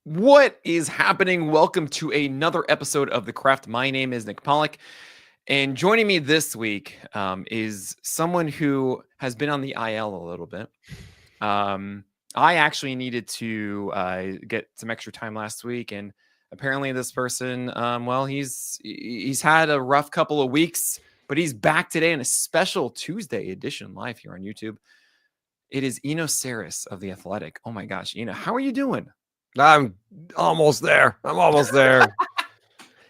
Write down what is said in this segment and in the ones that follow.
What is happening? Welcome to another episode of The Craft. My name is Nick Pollack, and joining me this week is someone who has been on the IL a little bit. I actually needed to get some extra time last week, and apparently this person, he's had a rough couple of weeks, but he's back today in a special Tuesday edition live here on YouTube. It is Eno Sarris of The Athletic. Oh my gosh, Eno, how are you doing? I'm almost there. I'm almost there.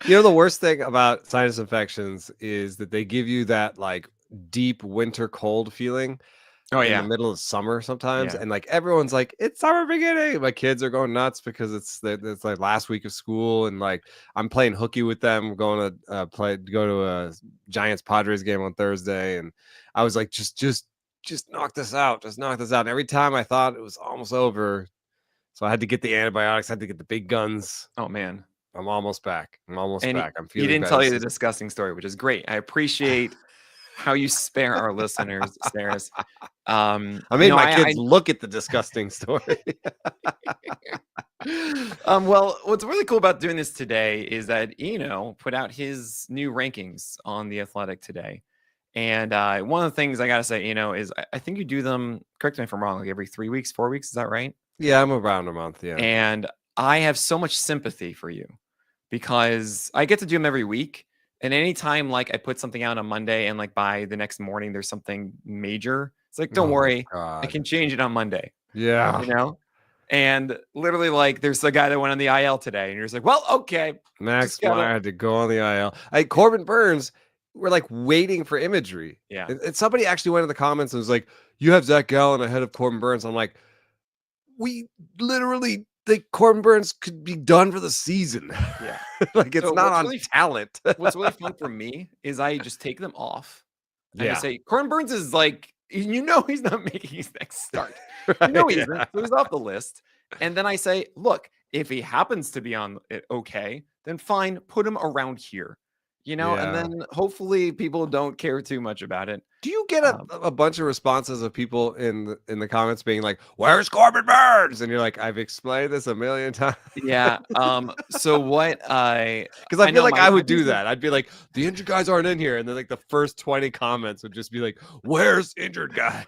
You know, the worst thing about sinus infections is that they give you that like deep winter cold feeling in the middle of summer sometimes. Yeah. And like everyone's like, it's summer beginning. My kids are going nuts because it's like last week of school. And like I'm playing hooky with them, going to go to a Giants Padres game on Thursday. And I was like, just knock this out. Just knock this out. And every time I thought it was almost over, so I had to get the antibiotics, had to get the big guns. Oh, man. I'm almost back. I'm almost back. I'm He feeling didn't better. tell you the disgusting story, which is great. I appreciate how you spare our listeners, Sarris. I made my kids look at the disgusting story. Well, what's really cool about doing this today is that Eno put out his new rankings on The Athletic today. And one of the things I got to say, Eno, is I think you do them, correct me if I'm wrong, like every 3 weeks, 4 weeks. Is that right? Yeah, I'm around a month. Yeah. And I have so much sympathy for you because I get to do them every week. And anytime like I put something out on Monday and like by the next morning there's something major, it's like, don't worry, I can change it on Monday. Yeah. You know? And literally like there's a guy that went on the IL today and you're just like, well, okay. Max Meyer had to go on the IL. Corbin Burns, we're like waiting for imagery. Yeah. And somebody actually went in the comments and was like, you have Zach Gallen ahead of Corbin Burns. I'm like, we literally think Corbin Burns could be done for the season. Yeah. Like it's not on really, talent. What's really fun for me is I just take them off. And I say, Corbin Burns is like, you know, he's not making his next start. Right, you know, he's so he's off the list. And then I say, look, if he happens to be on it, okay, then fine, put him around here. You know, and then hopefully people don't care too much about it. Do you get a bunch of responses of people in the comments being like, "Where's Corbin Burns?" And you're like, "I've explained this a million times." Yeah. So what because I feel like I would do that. I'd be like, "The injured guys aren't in here," and then like the first 20 comments would just be like, "Where's injured guy?"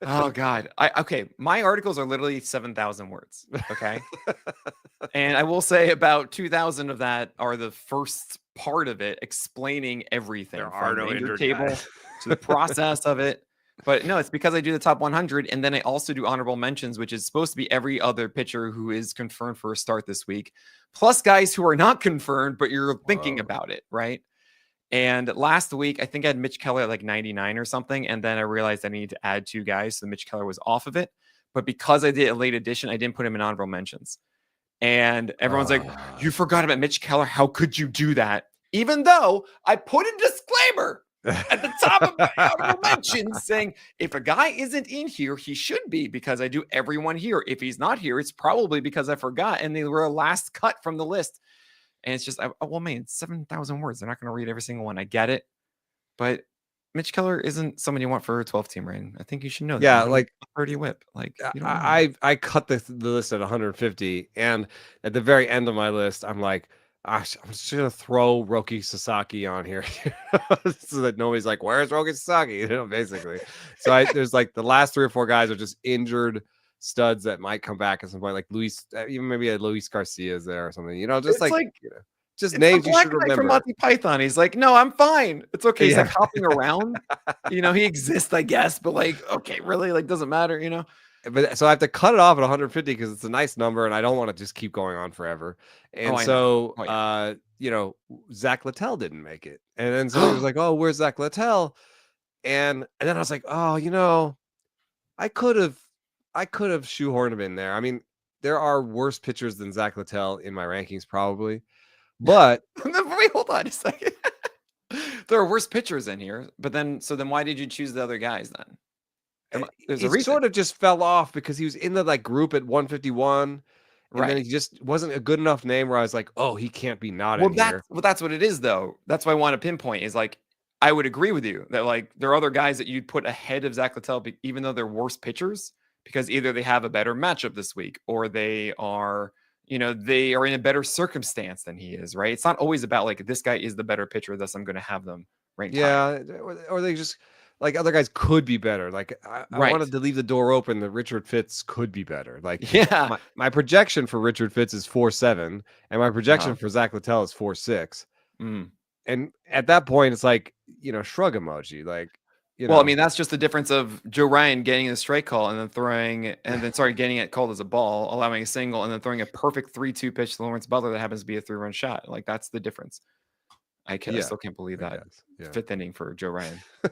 Oh God. Okay. My articles are literally 7,000 words. Okay. And I will say about 2,000 of that are the first part of it explaining everything from the injured table to the process of it. But no, it's because I do the top 100 and then I also do honorable mentions, which is supposed to be every other pitcher who is confirmed for a start this week, plus guys who are not confirmed, but you're thinking about it, right? And last week, I think I had Mitch Keller at like 99 or something. And then I realized I needed to add 2 guys. So Mitch Keller was off of it. But because I did a late edition, I didn't put him in honorable mentions. And everyone's like, you forgot about Mitch Keller. How could you do that? Even though I put a disclaimer at the top of my honorable mentions saying, if a guy isn't in here, he should be because I do everyone here. If he's not here, it's probably because I forgot. And they were a last cut from the list. And it's just, well, man, 7,000 words. They're not going to read every single one. I get it. But Mitch Keller isn't someone you want for a 12-team rating. I think you should know that. Yeah, like 30 whip. Like I cut the list at 150, and at the very end of my list, I'm like, I'm just gonna throw Roki Sasaki on here so that nobody's like, "Where's Roki Sasaki?" You know, basically. So there's like the last 3 or 4 guys are just injured studs that might come back at some point, like Luis, even maybe a Luis Garcia is there or something. You know, just like you know, just names you should remember. From Monty Python, he's like, no, I'm fine. It's okay. He's like hopping around. You know, he exists, I guess, but like, okay, really, like, doesn't matter. You know. But so I have to cut it off at 150 because it's a nice number, and I don't want to just keep going on forever. And you know, Zach Littell didn't make it, and then somebody was like, "Oh, where's Zach Littell?" And then I was like, "Oh, you know, I could have shoehorned him in there. I mean, there are worse pitchers than Zach Littell in my rankings, probably." But wait, hold on a second. There are worse pitchers in here, but then why did you choose the other guys then? There's a reason. Sort of just fell off because he was in the like group at 151, and then he just wasn't a good enough name where I was like, oh, he can't be not in here. Well, that's what it is though. That's why I want to pinpoint is like I would agree with you that like there are other guys that you'd put ahead of Zach Littell, even though they're worse pitchers, because either they have a better matchup this week or they are You know, they are in a better circumstance than he is, right? It's not always about like this guy is the better pitcher, thus I'm going to have them ranked higher. Yeah, or they just like other guys could be better. Like I Right. wanted to leave the door open that Richard Fitz could be better. Like Yeah. my projection for Richard Fitz is 4.7, and my projection Uh-huh. for Zach Littell is 4.6. Mm. And at that point, it's like, shrug emoji. Like, Well, I mean, that's just the difference of Joe Ryan getting a strike call and then getting it called as a ball, allowing a single, and then throwing a perfect 3-2 pitch to Lawrence Butler that happens to be a 3-run shot. Like, that's the difference. I still can't believe I that guess, yeah. 5th inning for Joe Ryan I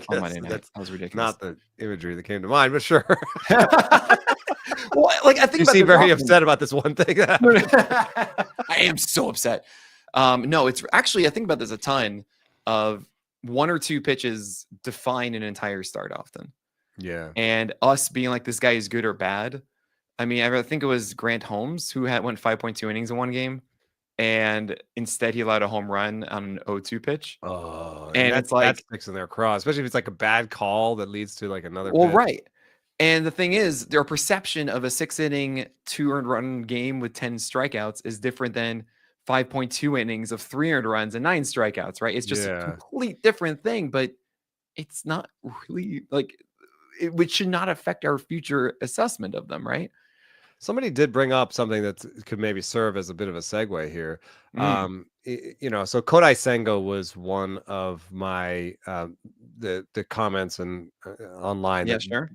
on Monday guess night. that's That was ridiculous. not the imagery that came to mind, but sure. Well, like I think You about seem this very often. upset about this one thing. I am so upset. No, it's actually, I think about this a ton of 1 or 2 pitches define an entire start often. Yeah. And us being like, this guy is good or bad. I mean, I think it was Grant Holmes who went 5.2 innings in one game. And instead he allowed a home run on an 0-2 pitch. Oh, And it's like, that sticks in their craw, especially if it's like a bad call that leads to like another well, pitch. right. And the thing is, their perception of a 6-inning 2 earned run game with 10 strikeouts is different than 5.2 innings of 3 earned runs and 9 strikeouts, right? It's just a complete different thing, but it's not really like which should not affect our future assessment of them, right? Somebody did bring up something that could maybe serve as a bit of a segue here. So Kodai Senga was one of my the comments and online. Yeah, that sure.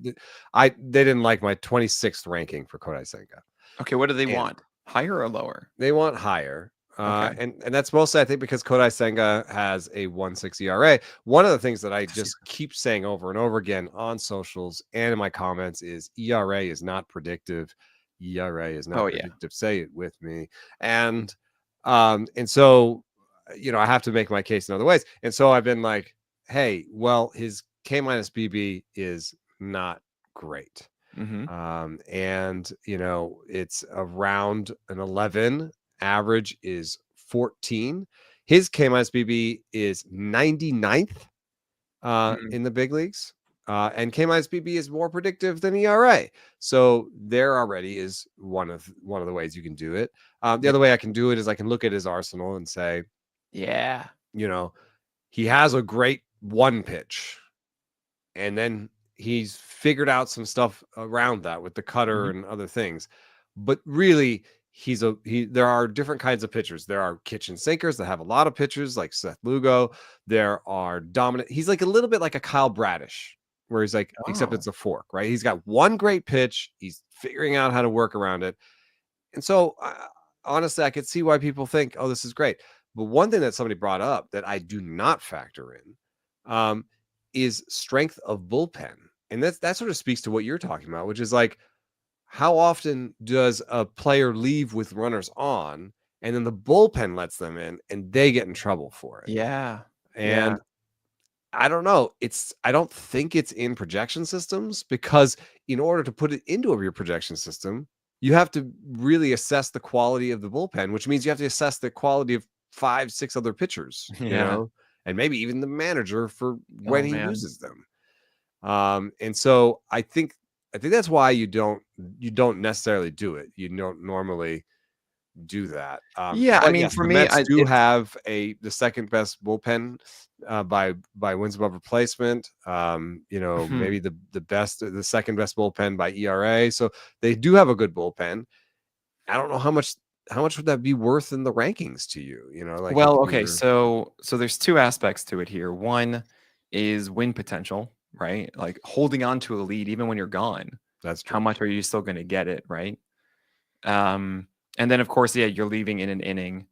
they didn't like my 26th ranking for Kodai Senga. Okay, what do they want? Higher or lower? They want higher. Okay. And that's mostly, I think, because Kodai Senga has a 1.6 ERA. One of the things that I just keep saying over and over again on socials and in my comments is ERA is not predictive. ERA is not predictive. Say it with me. And so, I have to make my case in other ways. And so I've been like, hey, well, his K- BB is not great. Mm-hmm. And it's around an 11. Average is 14. His K- BB is 99th in the big leagues. And K- BB is more predictive than ERA. So there already is one of the ways you can do it. The other way I can do it is I can look at his arsenal and say, yeah, he has a great one pitch. And then he's figured out some stuff around that with the cutter and other things. But really, there are different kinds of pitchers. There are kitchen sinkers that have a lot of pitchers, like Seth Lugo. There are dominant. He's like a little bit like a Kyle Bradish, where he's like, except it's a fork, right? He's got one great pitch. He's figuring out how to work around it. And so, honestly, I could see why people think, oh, this is great. But one thing that somebody brought up that I do not factor in is strength of bullpen. And that sort of speaks to what you're talking about, which is like, how often does a player leave with runners on and then the bullpen lets them in and they get in trouble for it? Yeah. And I don't know. I don't think it's in projection systems, because in order to put it into your projection system, you have to really assess the quality of the bullpen, which means you have to assess the quality of 5-6 other pitchers, and maybe even the manager for when he uses them. And so I think that's why you don't necessarily do it. You don't normally do that. I mean, for the me, Mets do have the second best bullpen by wins above replacement. Maybe the second best bullpen by ERA. So they do have a good bullpen. I don't know how much would that be worth in the rankings to you? So there's 2 aspects to it here. One is win potential, right? Like holding on to a lead even when you're gone. That's true. How much are you still going to get it, right? And then of course, you're leaving in an inning,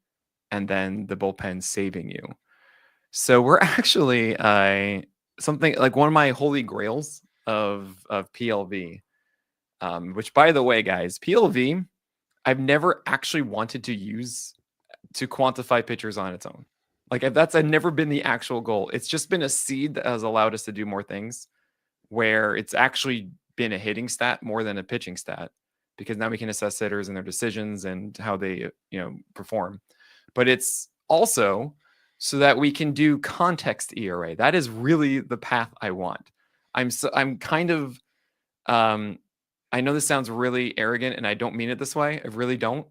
and then the bullpen saving you. So we're actually something like one of my holy grails of PLV, which, by the way, guys, PLV, I've never actually wanted to use to quantify pitchers on its own. Like that's never been the actual goal. It's just been a seed that has allowed us to do more things, where it's actually been a hitting stat more than a pitching stat, because now we can assess hitters and their decisions and how they perform. But it's also so that we can do context ERA. That is really the path I want. I'm kind of I know this sounds really arrogant, and I don't mean it this way. I really don't.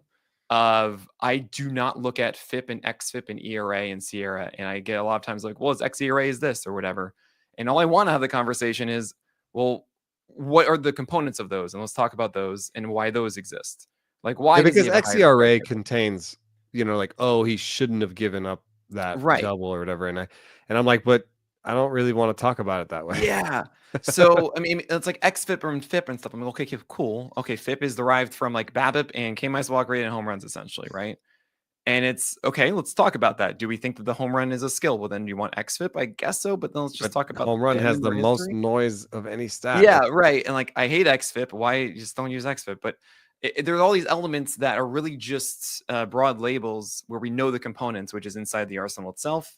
of I do not look at FIP and XFIP and ERA and Sierra, and I get a lot of times like, well, is XERA is this or whatever, and all I want to have the conversation is, well, what are the components of those, and let's talk about those and why those exist. Like, why? Yeah, does he because have a higher XERA strike rate? contains, like, oh, he shouldn't have given up that Right. double or whatever, and I'm like, but I don't really want to talk about it that way. Yeah. So I mean, it's like XFIP and FIP and stuff. I'm like, okay, cool. Okay, FIP is derived from like BABIP and K minus walk rate and home runs, essentially, right? And it's okay. Let's talk about that. Do we think that the home run is a skill? Well, then do you want XFIP? I guess so. But then let's just But talk about home run them has and the their most history. noise of any stat. Yeah, right. And like, I hate XFIP. Why just don't use XFIP? But there are all these elements that are really just broad labels where we know the components, which is inside the arsenal itself.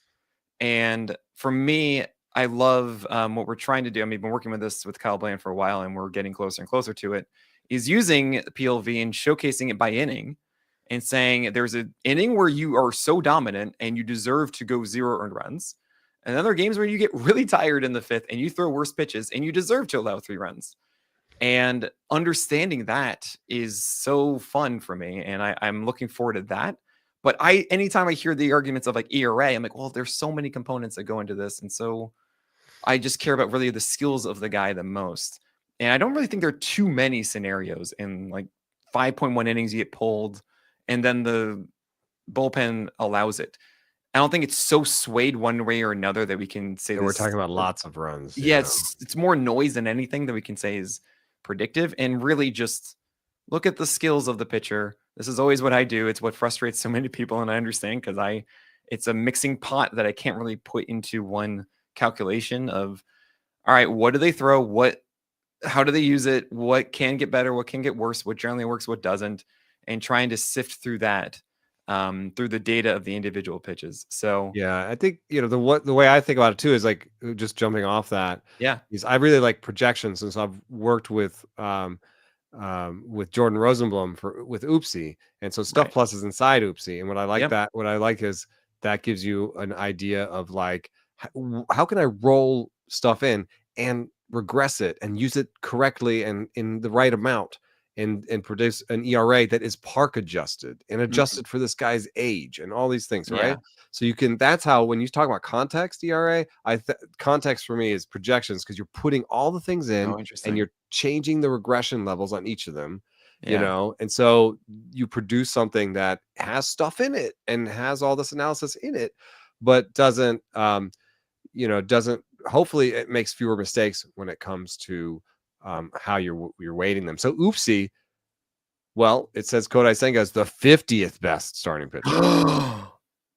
And for me, I love what we're trying to do. I mean, I've been working with this with Kyle Bland for a while, and we're getting closer and closer to it. Is using PLV and showcasing it by inning, and saying there's an inning where you are so dominant and you deserve to go 0 earned runs, and then there are games where you get really tired in the 5th and you throw worse pitches and you deserve to allow 3 runs. And understanding that is so fun for me, and I'm looking forward to that. But anytime I hear the arguments of like ERA, I'm like, well, there's so many components that go into this, and so I just care about really the skills of the guy the most. And I don't really think there are too many scenarios in like 5.1 innings you get pulled, and then the bullpen allows it. I don't think it's so swayed one way or another that we can say we're talking about lots of runs. Yeah, it's more noise than anything that we can say is predictive, and really just look at the skills of the pitcher. This is always what I do. It's what frustrates so many people, and I understand because it's a mixing pot that I can't really put into one calculation of, all right, what do they throw? How do they use it? What can get better? What can get worse? What generally works? What doesn't? And trying to sift through that through the data of the individual pitches. So yeah, I think the way I think about it too is like just jumping off that. Yeah, is I really like projections, and so I've worked with Jordan Rosenblum with Oopsie, and so Stuff Right. Plus is inside Oopsie, and what I like Yep. what I like is that gives you an idea of like how can I roll stuff in and regress it and use it correctly and in the right amount and produce an ERA that is park adjusted and adjusted for this guy's age and all these things, right? Yeah. So that's how when you talk about context ERA, context for me is projections, because you're putting all the things in Oh, interesting. and you're changing the regression levels on each of them. Yeah. And so you produce something that has stuff in it and has all this analysis in it, but doesn't hopefully it makes fewer mistakes when it comes to how you're weighting them. So Oopsie, well, it says KODAI SENGA is the 50th best starting pitcher.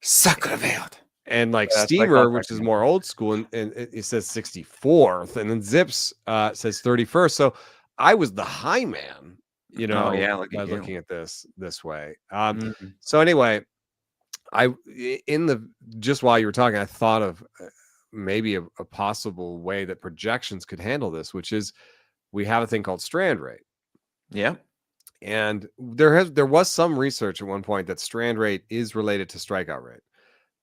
Sacreverde. And like Yeah, Steamer, which is more old school, and it says 64th, and then Zips says 31st. So I was the high man, Oh, yeah, by looking at this way. Mhm. So anyway, just while you were talking, I thought of maybe a possible way that projections could handle this, which is we have a thing called strand rate. Yeah. And there was some research at one point that strand rate is related to strikeout rate,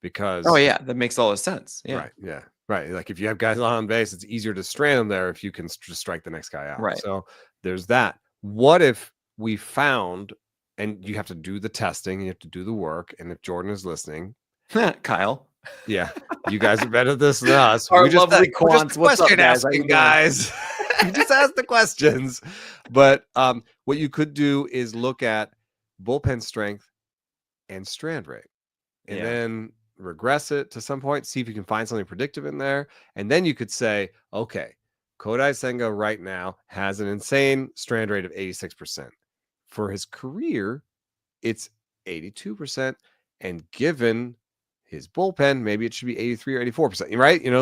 because Oh, yeah, that makes all the sense. Yeah. right, yeah, right. Like if you have guys on base, it's easier to strand them there if you can just strike the next guy out. Right. So there's that. What if we found, and you have to do the testing, and you have to do the work, and if Jordan is listening, Kyle. yeah, you guys are better at this than us. Our We just, lovely we're just quants. What's up, question guys? How you asking doing? guys. You just ask the questions. But what you could do is look at bullpen strength and strand rate, and then regress it to some point, see if you can find something predictive in there. And then you could say, okay, KODAI SENGA right now has an insane strand rate of 86%. For his career, it's 82%. And given his bullpen, maybe it should be 83 or 84%, right? And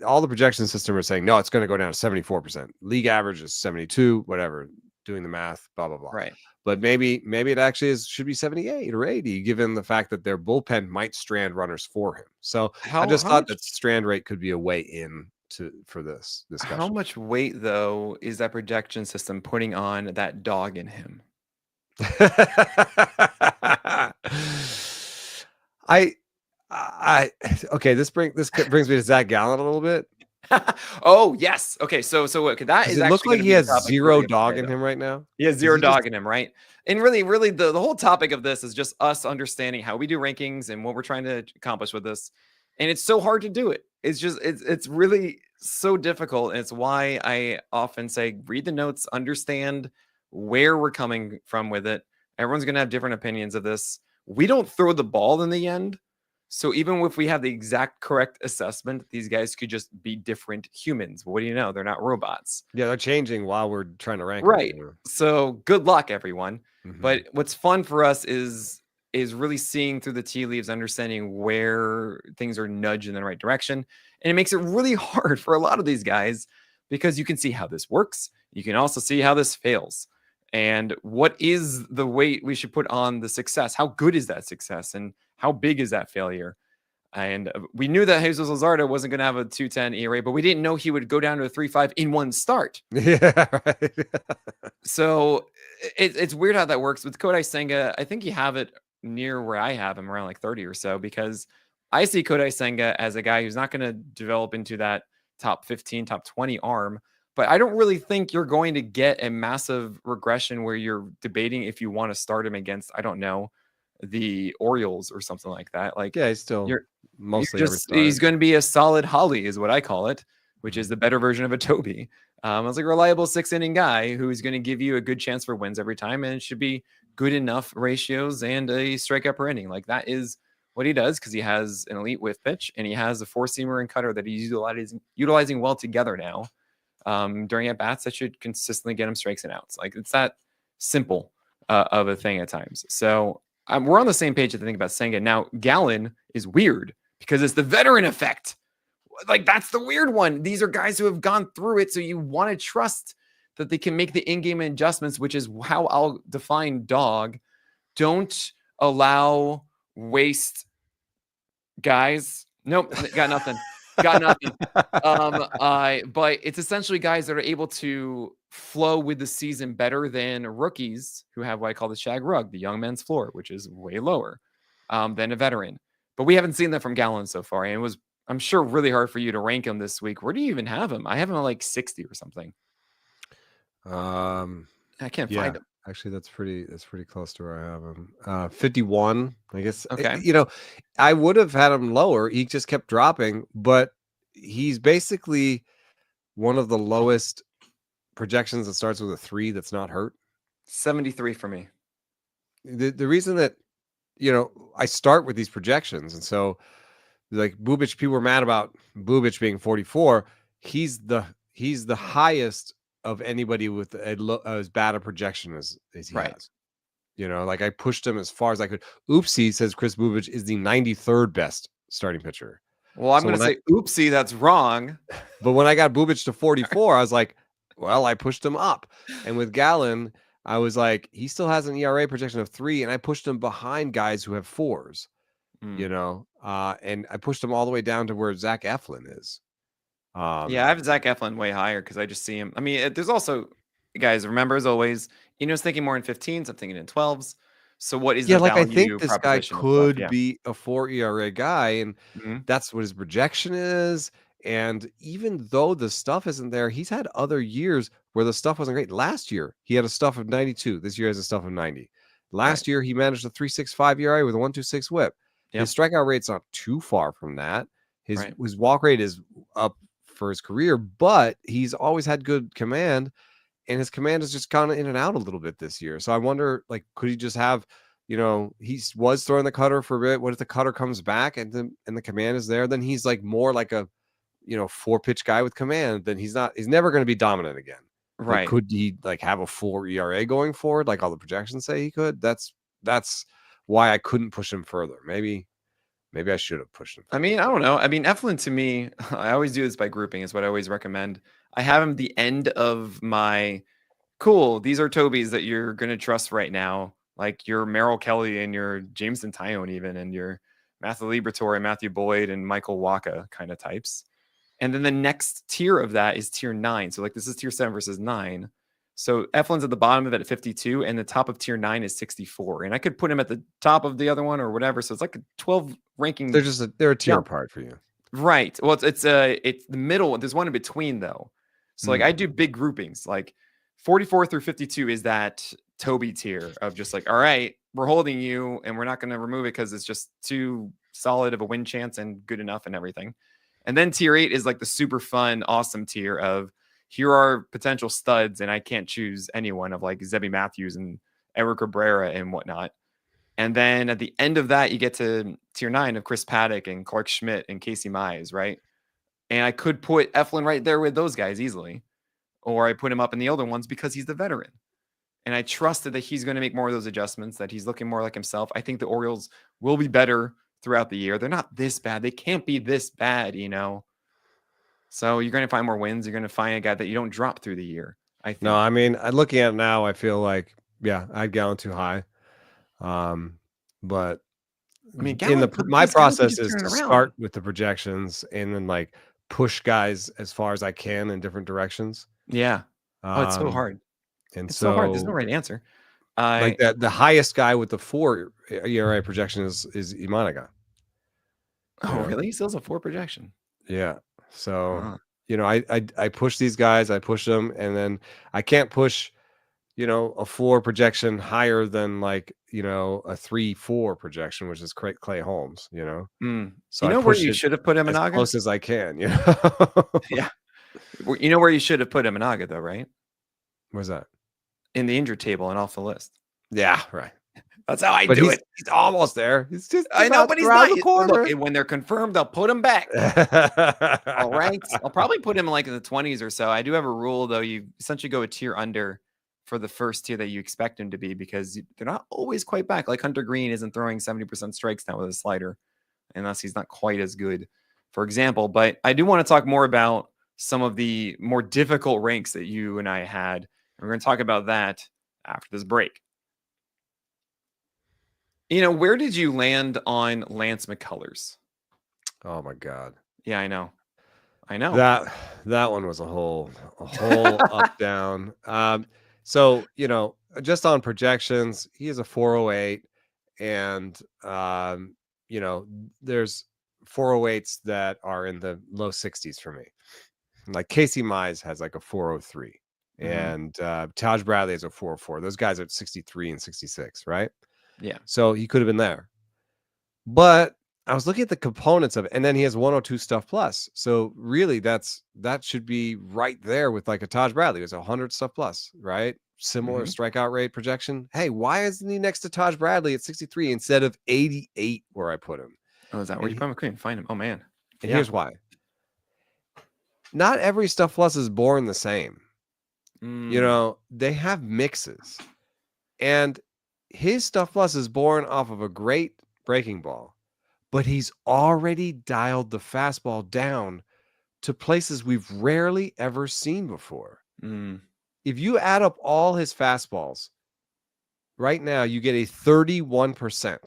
all the projection system are saying, no, it's going to go down to 74%. League average is 72, whatever, doing the math, blah, blah, blah. Right. But maybe it actually should be 78 or 80, given the fact that their bullpen might strand runners for him. So I just thought that strand rate could be a way in for this discussion. How much weight, though, is that projection system putting on that dog in him? Okay, this brings me to Zach Gallen a little bit. Oh yes. Okay. So okay, that Does is it look actually like going to he be the has topic for 0 dog yesterday, in though. him right now? He has Is zero he just dog in him, right? And really, the whole topic of this is just us understanding how we do rankings and what we're trying to accomplish with this. And it's so hard to do it. It's just it's really so difficult. And it's why I often say read the notes, understand where we're coming from with it. Everyone's gonna have different opinions of this. We don't throw the ball in the end. So even if we have the exact correct assessment, these guys could just be different humans. What do you know? They're not robots. Yeah, they're changing while we're trying to rank them. Right. So good luck, everyone. But Mhm. what's fun for us is really seeing through the tea leaves, understanding where things are nudged in the right direction. And it makes it really hard for a lot of these guys because you can see how this works. You can also see how this fails. And what is the weight we should put on the success? How good is that success? And how big is that failure? And we knew that Jesus Luzardo wasn't going to have a 2.10 ERA, but we didn't know he would go down to a 3.5 in one start. Yeah, right. So it's weird how that works with KODAI Senga. I think you have it near where I have him, around like 30 or so, because I see KODAI Senga as a guy who's not going to develop into that top 15, top 20 arm. But I don't really think you're going to get a massive regression where you're debating if you want to start him against, I don't know, the Orioles or something like that. Like Yeah, he's still you're mostly every just he's start. going to be a solid Holly, is what I call it, which is Mhm. the better version of a Toby. It's like a reliable 6 inning guy who's going to give you a good chance for wins every time, and it should be good enough ratios and a strikeout per inning. Like that is what he does because he has an elite whiff pitch and he has a four seamer and cutter that he's utilizing well together now. During at bats that should consistently get him strikes and outs. Like it's that simple of a thing at times. So we're on the same page at the thing about Senga. Now Gallen is weird because it's the veteran effect. Like that's the weird one. These are guys who have gone through it, so you want to trust that they can make the in-game adjustments, which is how I'll define dog. Don't allow waste guys. Nope, got nothing. Got nothing. But it's essentially guys that are able to flow with the season better than rookies who have what I call the shag rug, the young man's floor, which is way lower than a veteran. But we haven't seen that from Gallen so far, and it was, I'm sure, really hard for you to rank him this week. Where do you even have him? I have him at like 60 or something. I can't Yeah, find him. actually, that's pretty close to where I have him. 51, I guess. Okay. I would have had him lower. He just kept dropping, but he's basically one of the lowest projections that starts with a 3 that's not hurt. 73 for me. The reason that I start with these projections, and so like Bubic, people were mad about Bubic being 44. He's the highest of anybody with as bad a projection as he Right. has. Like I pushed him as far as I could. Oopsie says Chris Bubic is the 93rd best starting pitcher. Well, I'm So going to when say, oopsie, that's wrong. But when I got Bubic to 44, I was like, well, I pushed him up. And with Gallen, I was like, he still has an ERA projection of 3, and I pushed him behind guys who have 4s. And I pushed him all the way down to where Zach Eflin is. Yeah, I have Zach Eflin way higher because I just see him. I mean, there's also, guys, remember, as always, Eno's thinking more in 15s. I'm thinking in 12s. So what is the I think value this guy proposition of stuff? could Yeah. be a 4 ERA guy, and Mhm. that's what his projection is. And even though the stuff isn't there, he's had other years where the stuff wasn't great. Last year, he had a stuff of 92. This year has a stuff of 90. Last year, he managed a 3.65 ERA with a 1.26 WHIP. His strikeout rate's not too far from that. His walk rate is up for his career, but he's always had good command, and his command is just kind of in and out a little bit this year. So I wonder, like, could he just have, he was throwing the cutter for a bit. What if the cutter comes back and the command is there? Then he's like more like a 4-pitch guy with command. Then he's never going to be dominant again. Like, Right. could he like have a 4 ERA going forward, like all the projections say he could? That's why I couldn't push him further. Maybe I should have pushed him further. I mean, I don't know. I mean, Eflin to me, I always do this by grouping, is what I always recommend. I have him the end of my cool. These are Toby's that you're going to trust right now. Like your Merrill Kelly and your Jameson Tyone even, and your Matthew Liberatore, Matthew Boyd, and Michael Waka kind of types. And then the next tier of that is tier 9. So like this is tier 7 versus 9. So Eflin's at the bottom of it at 52, and the top of tier 9 is 64. And I could put him at the top of the other one or whatever. So it's like a 12 ranking. They're a tier apart for you. Right. Well, it's the middle. There's one in between though. So like I do big groupings. Like 44 through 52 is that Toby tier of just like, all right, we're holding you and we're not going to remove it because it's just too solid of a win chance and good enough and everything. And then tier 8 is like the super fun, awesome tier of here are potential studs and I can't choose anyone of like Zebby Matthews and Eric Cabrera and whatnot. And then at the end of that, you get to tier 9 of Chris Paddock and Clark Schmidt and Casey Mize, right? And I could put Eflin right there with those guys easily. Or I put him up in the older ones because he's the veteran. And I trusted that he's going to make more of those adjustments, that he's looking more like himself. I think the Orioles will be better throughout the year. They're not this bad. They can't be this bad, you know? So you're going to find more wins. You're going to find a guy that you don't drop through the year, I think. No, I mean, looking at it now, I feel like, yeah, I'd Gallen too high. But I mean, my process is to start with the projections and then like push guys as far as I can in different directions. Yeah. Oh, it's so hard. And it's so hard. There's no right answer. Like that, the highest guy with the 4 ERA projection is Imanaga. Oh, really? He still has a 4 projection. Yeah. So you know, I push these guys, I push them, and then I can't push, you know, a 4 projection higher than like, you know, a 3-4 projection, which is Clay Holmes, you know. So you know where you should have put Imanaga? As close as I can, you know. Yeah. You know where you should have put Imanaga though, right? Where's that? In the injured table and off the list. Yeah, right. That's how I do it. He's almost there. He's just I know, but he's not. The corner. Look, when they're confirmed, I'll put him back. All right. I'll probably put him like in the 20s or so. I do have a rule though. You essentially go a tier under for the first tier that you expect him to be because they're not always quite back. Like Hunter Green isn't throwing 70% strikes now with a slider unless he's not quite as good, for example. But I do want to talk more about some of the more difficult ranks that you and I had. We're going to talk about that after this break. You know, where did you land on Lance McCullers? Oh my God. Yeah, I know. That one was a whole up down. So, you know, just on projections, he is a 408 and you know, there's 408s that are in the low 60s for me. Like Casey Mize has like a 403 and Taj Bradley has a 404. Those guys are at 63 and 66, right? Yeah. So he could have been there. But I was looking at the components of it, and then he has 102 stuff plus. So really that should be right there with like a Taj Bradley. It's 100 stuff plus, right? Similar strikeout rate projection. Hey, why isn't he next to Taj Bradley at 63 instead of 88 where I put him? Oh, is that where you put him? I couldn't find him. Oh man. And here's why. Not every stuff plus is born the same. You know, they have mixes. And his stuff plus is born off of a great breaking ball, but he's already dialed the fastball down to places we've rarely ever seen before. If you add up all his fastballs right now, you get a 31%.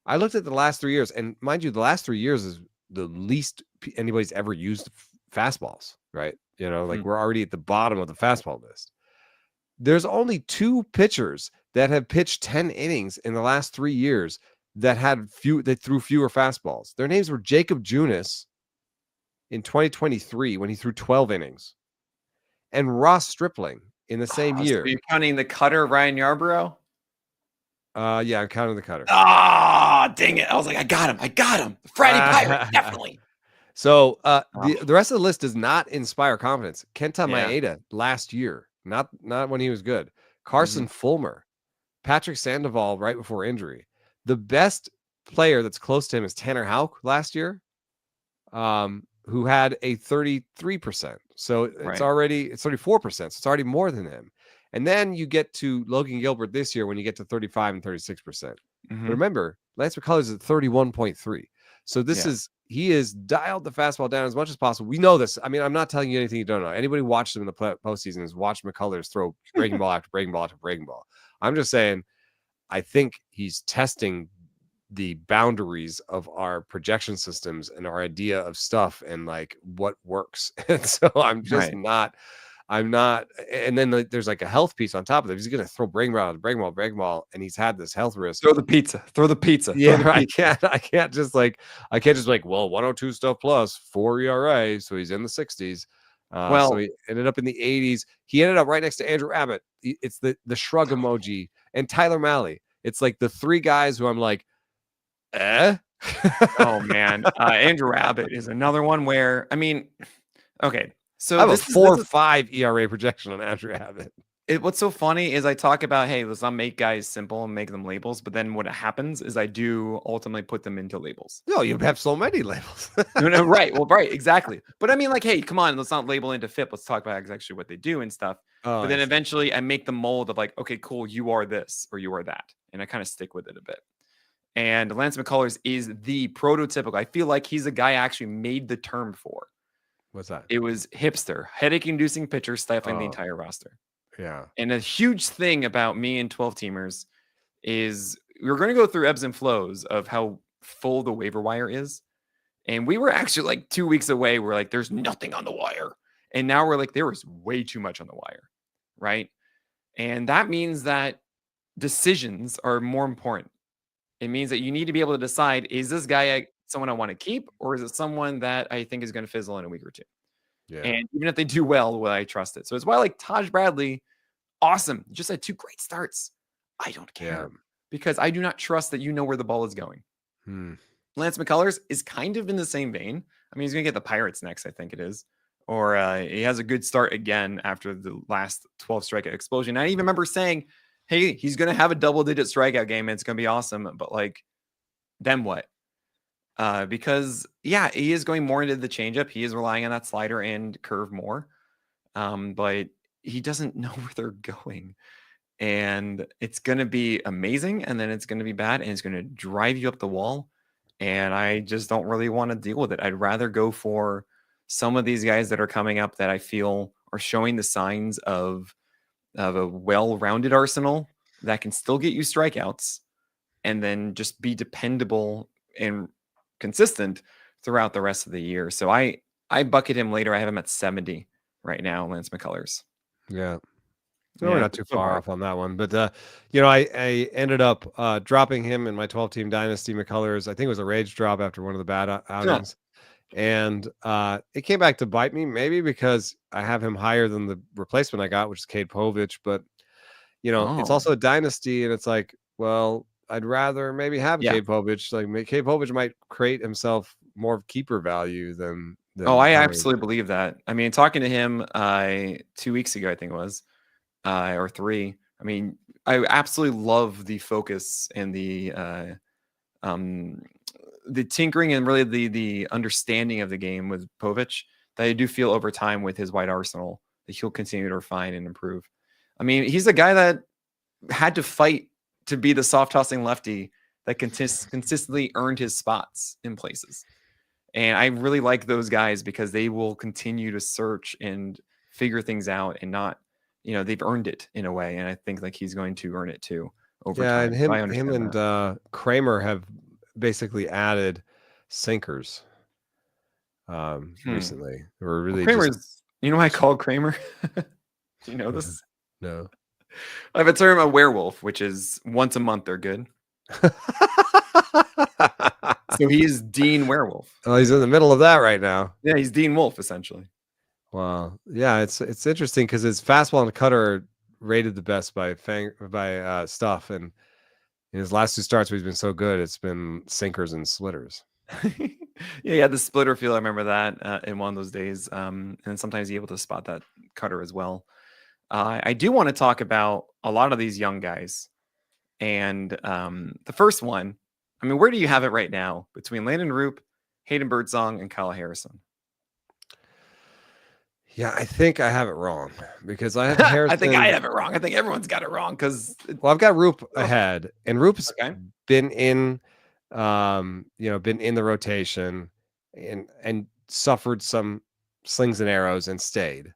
I looked at the last 3 years, and mind you, the last 3 years is the least anybody's ever used fastballs, right? You know, like we're already at the bottom of the fastball list. There's only 2 pitchers that have pitched 10 innings in the last 3 years that threw fewer fastballs. Their names were Jacob Junis in 2023 when he threw 12 innings, and Ross Stripling in the same year. So you're counting the cutter, Ryan Yarbrough? Yeah, I'm counting the cutter. Ah, dang it. I was like, I got him. Friday Pirate, definitely. So the rest of the list does not inspire confidence. Kenta Maeda last year, not when he was good. Carson Fulmer, Patrick Sandoval right before injury. The best player that's close to him is Tanner Houck last year, who had a 33%. So it's already 34%. So it's already more than him. And then you get to Logan Gilbert this year when you get to 35 and 36%. But remember, Lance McCullers is at 31.3. So he is dialed the fastball down as much as possible. We know this. I mean, I'm not telling you anything you don't know. Anybody who watched him in the postseason has watched McCullers throw breaking ball after breaking ball after breaking ball. I'm just saying, I think he's testing the boundaries of our projection systems and our idea of stuff and like what works. And so I'm just not, I'm not. And then there's like a health piece on top of it. He's going to throw breaking ball, and he's had this health risk. Throw the pizza. Throw the pizza. Yeah, throw the pizza. I can't just like, well, 102 stuff plus 4 ERA, so he's in the 60s. Well, so he ended up in the 80s. He ended up right next to Andrew Abbott. It's the shrug emoji and Tyler Malley. It's like the three guys who I'm like, oh man, Andrew Abbott is another one where, I mean, okay, so I have this a 4.5 ERA projection on Andrew Abbott. What's so funny is I talk about, hey, let's not make guys simple and make them labels, but then what happens is I do ultimately put them into labels. No, you have so many labels. No, right. Well, right, exactly. But I mean, like, hey, come on, let's not label into FIP. Let's talk about actually what they do and stuff. Oh, but then eventually I make the mold of like, okay, cool, you are this or you are that. And I kind of stick with it a bit. And Lance McCullers is the prototypical. I feel like he's a guy I actually made the term for. What's that? It was hipster, headache-inducing pitcher stifling the entire roster. Yeah. And a huge thing about me and 12 teamers is we're going to go through ebbs and flows of how full the waiver wire is. And we were actually like 2 weeks away. We're like, there's nothing on the wire. And now we're like, there was way too much on the wire. Right. And that means that decisions are more important. It means that you need to be able to decide, is this guy someone I want to keep, or is it someone that I think is going to fizzle in a week or two? Yeah. And even if they do well, will I trust it? So it's why like Taj Bradley, awesome. Just had 2 great starts. I don't care because I do not trust that you know where the ball is going. Lance McCullers is kind of in the same vein. I mean, he's going to get the Pirates next, I think it is. Or he has a good start again after the last 12 strikeout explosion. I even remember saying, hey, he's going to have a double-digit strikeout game and it's going to be awesome. But like, then what? Because yeah, he is going more into the changeup. He is relying on that slider and curve more. But he doesn't know where they're going. And it's going to be amazing. And then it's going to be bad. And it's going to drive you up the wall. And I just don't really want to deal with it. I'd rather go for some of these guys that are coming up that I feel are showing the signs of a well-rounded arsenal that can still get you strikeouts and then just be dependable and consistent throughout the rest of the year. So I bucket him later. I have him at 70 right now, Lance McCullers. Yeah. No, we're not too far off on that one. But, you know, I ended up dropping him in my 12-team dynasty McCullers. I think it was a rage drop after one of the bad outings. And it came back to bite me, maybe because I have him higher than the replacement I got, which is Cade Povich. But, you know, it's also a dynasty. And it's like, well, I'd rather maybe have Cade Povich. Like Cade Povich might create himself more keeper value than I absolutely believe that. I mean, talking to him 2 weeks ago, I think it was, or 3. I mean, I absolutely love the focus and the tinkering and really the understanding of the game with Povich that I do feel over time with his wide arsenal that he'll continue to refine and improve. I mean, he's a guy that had to fight to be the soft tossing lefty that consistently earned his spots in places. And I really like those guys because they will continue to search and figure things out and not, you know, they've earned it in a way. And I think like he's going to earn it too over time. And him and Kramer have basically added sinkers recently. We're really Kramer's, you know why I call Kramer? Do you know this? No. I have a term, a werewolf, which is once a month they're good. So he's Dean Werewolf. Oh, he's in the middle of that right now. Yeah, he's Dean Wolf essentially. Wow. Yeah, it's interesting because his fastball and cutter are rated the best by Stuff, and in his last 2 starts where he's been so good, it's been sinkers and splitters. Yeah, he had the splitter feel. I remember that in one of those days. And sometimes he's able to spot that cutter as well. I do want to talk about a lot of these young guys. And the first one, I mean, where do you have it right now between Landon Roop, Hayden Birdsong, and Kyle Harrison? Yeah, I think I have it wrong because I have Harrison. I think I have it wrong. I think everyone's got it wrong because I've got Roop ahead, and Roop's been in, been in the rotation and suffered some slings and arrows and stayed.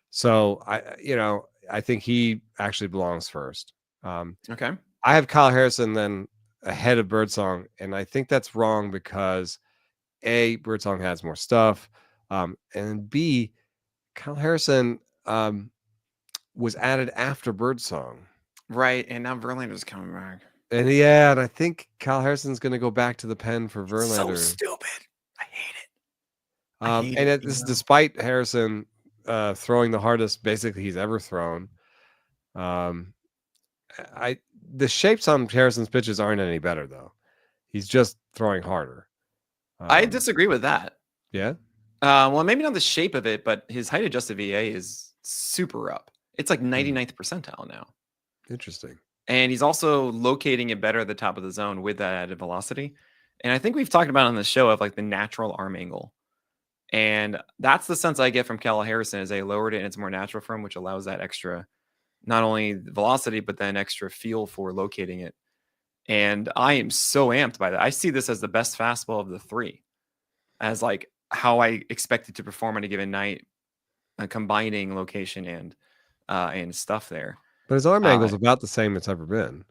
So I think he actually belongs first. Okay. I have Kyle Harrison then ahead of Birdsong, and I think that's wrong because A, Birdsong has more stuff, and B, Kyle Harrison was added after Birdsong. Right, and now Verlander's coming back. And yeah, and I think Kyle Harrison's going to go back to the pen for It's so Verlander. stupid. I hate it. I hate And it. this is despite Harrison throwing the hardest basically he's ever thrown. The shapes on Harrison's pitches aren't any better though. He's just throwing harder. I disagree with that. Yeah. Well, maybe not the shape of it, but his height adjusted VA is super up. It's like 99th percentile now. Interesting. And he's also locating it better at the top of the zone with that added velocity. And I think we've talked about on the show of like the natural arm angle. And that's the sense I get from Kyle Harrison is they lowered it and it's more natural for him, which allows that extra, not only velocity, but then extra feel for locating it. And I am so amped by that. I see this as the best fastball of the three, as like how I expect it to perform on a given night, combining location and stuff there. But his arm angle is about the same it's ever been.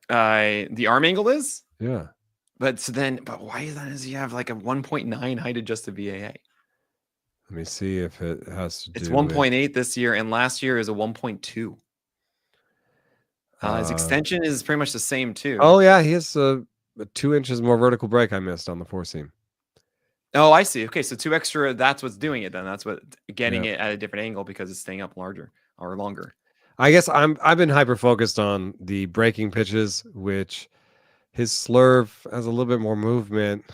The arm angle is? Yeah. But why does he have like a 1.9 height adjusted VAA? Let me see if it has to do. It's 1.8 this year, and last year is a 1.2. His extension is pretty much the same too. Oh yeah, he has a 2 inches more vertical break I missed on the four seam. Oh, I see. Okay, so 2 extra. That's what's doing it then. That's what getting it at a different angle because it's staying up larger or longer. I guess I've been hyper focused on the breaking pitches, which his slurve has a little bit more movement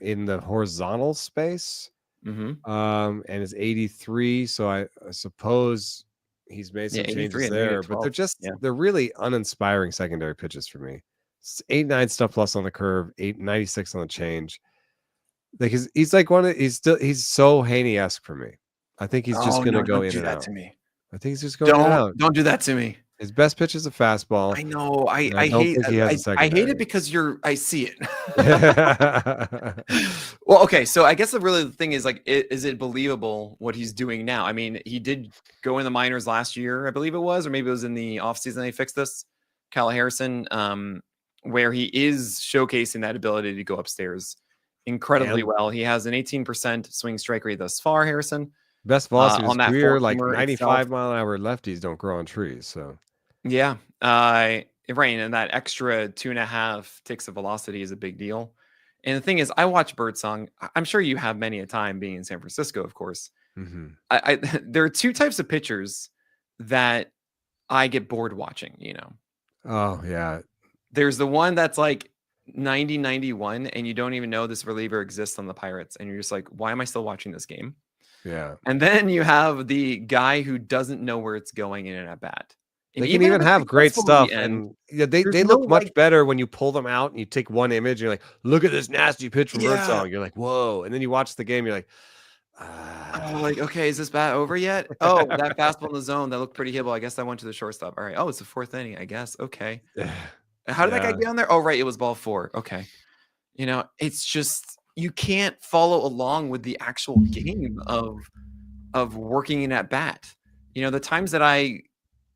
in the horizontal space. And it's 83. So I suppose he's made some changes there, but they're really uninspiring secondary pitches for me. It's 89 stuff plus on the curve, 896 on the change. Like he's like he's so Haney-esque for me. I think he's just gonna go in and out. To me. I think he's just going in and out. Don't do that to me. His best pitch is a fastball. I know. I hate it because I see it. Well, okay. So I guess the thing is like, is it believable what he's doing now? I mean, he did go in the minors last year, I believe it was, or maybe it was in the offseason they fixed this. Kyle Harrison, where he is showcasing that ability to go upstairs incredibly well. He has an 18% swing strike rate thus far, Harrison. Best velocity of his career, like 95-mile-an-hour lefties don't grow on trees. So, yeah, right. And that extra 2.5 ticks of velocity is a big deal. And the thing is, I watch Birdsong. I'm sure you have many a time being in San Francisco, of course. There are 2 types of pitchers that I get bored watching, you know. Oh, yeah. There's the one that's like 90-91, and you don't even know this reliever exists on the Pirates. And you're just like, why am I still watching this game? Yeah. And then you have the guy who doesn't know where it's going in an at bat. They can even have great stuff. And they look much better when you pull them out and you take one image and you're like, look at this nasty pitch from Birdsong. You're like, whoa. And then you watch the game, you're like, okay, is this bat over yet? Oh, that fastball in the zone that looked pretty hittable. I guess I went to the shortstop. All right. Oh, it's the 4th inning, I guess. Okay. How did that guy get on there? Oh, right. It was ball 4. Okay. You know, it's just you can't follow along with the actual game of working in at bat. You know, the times that I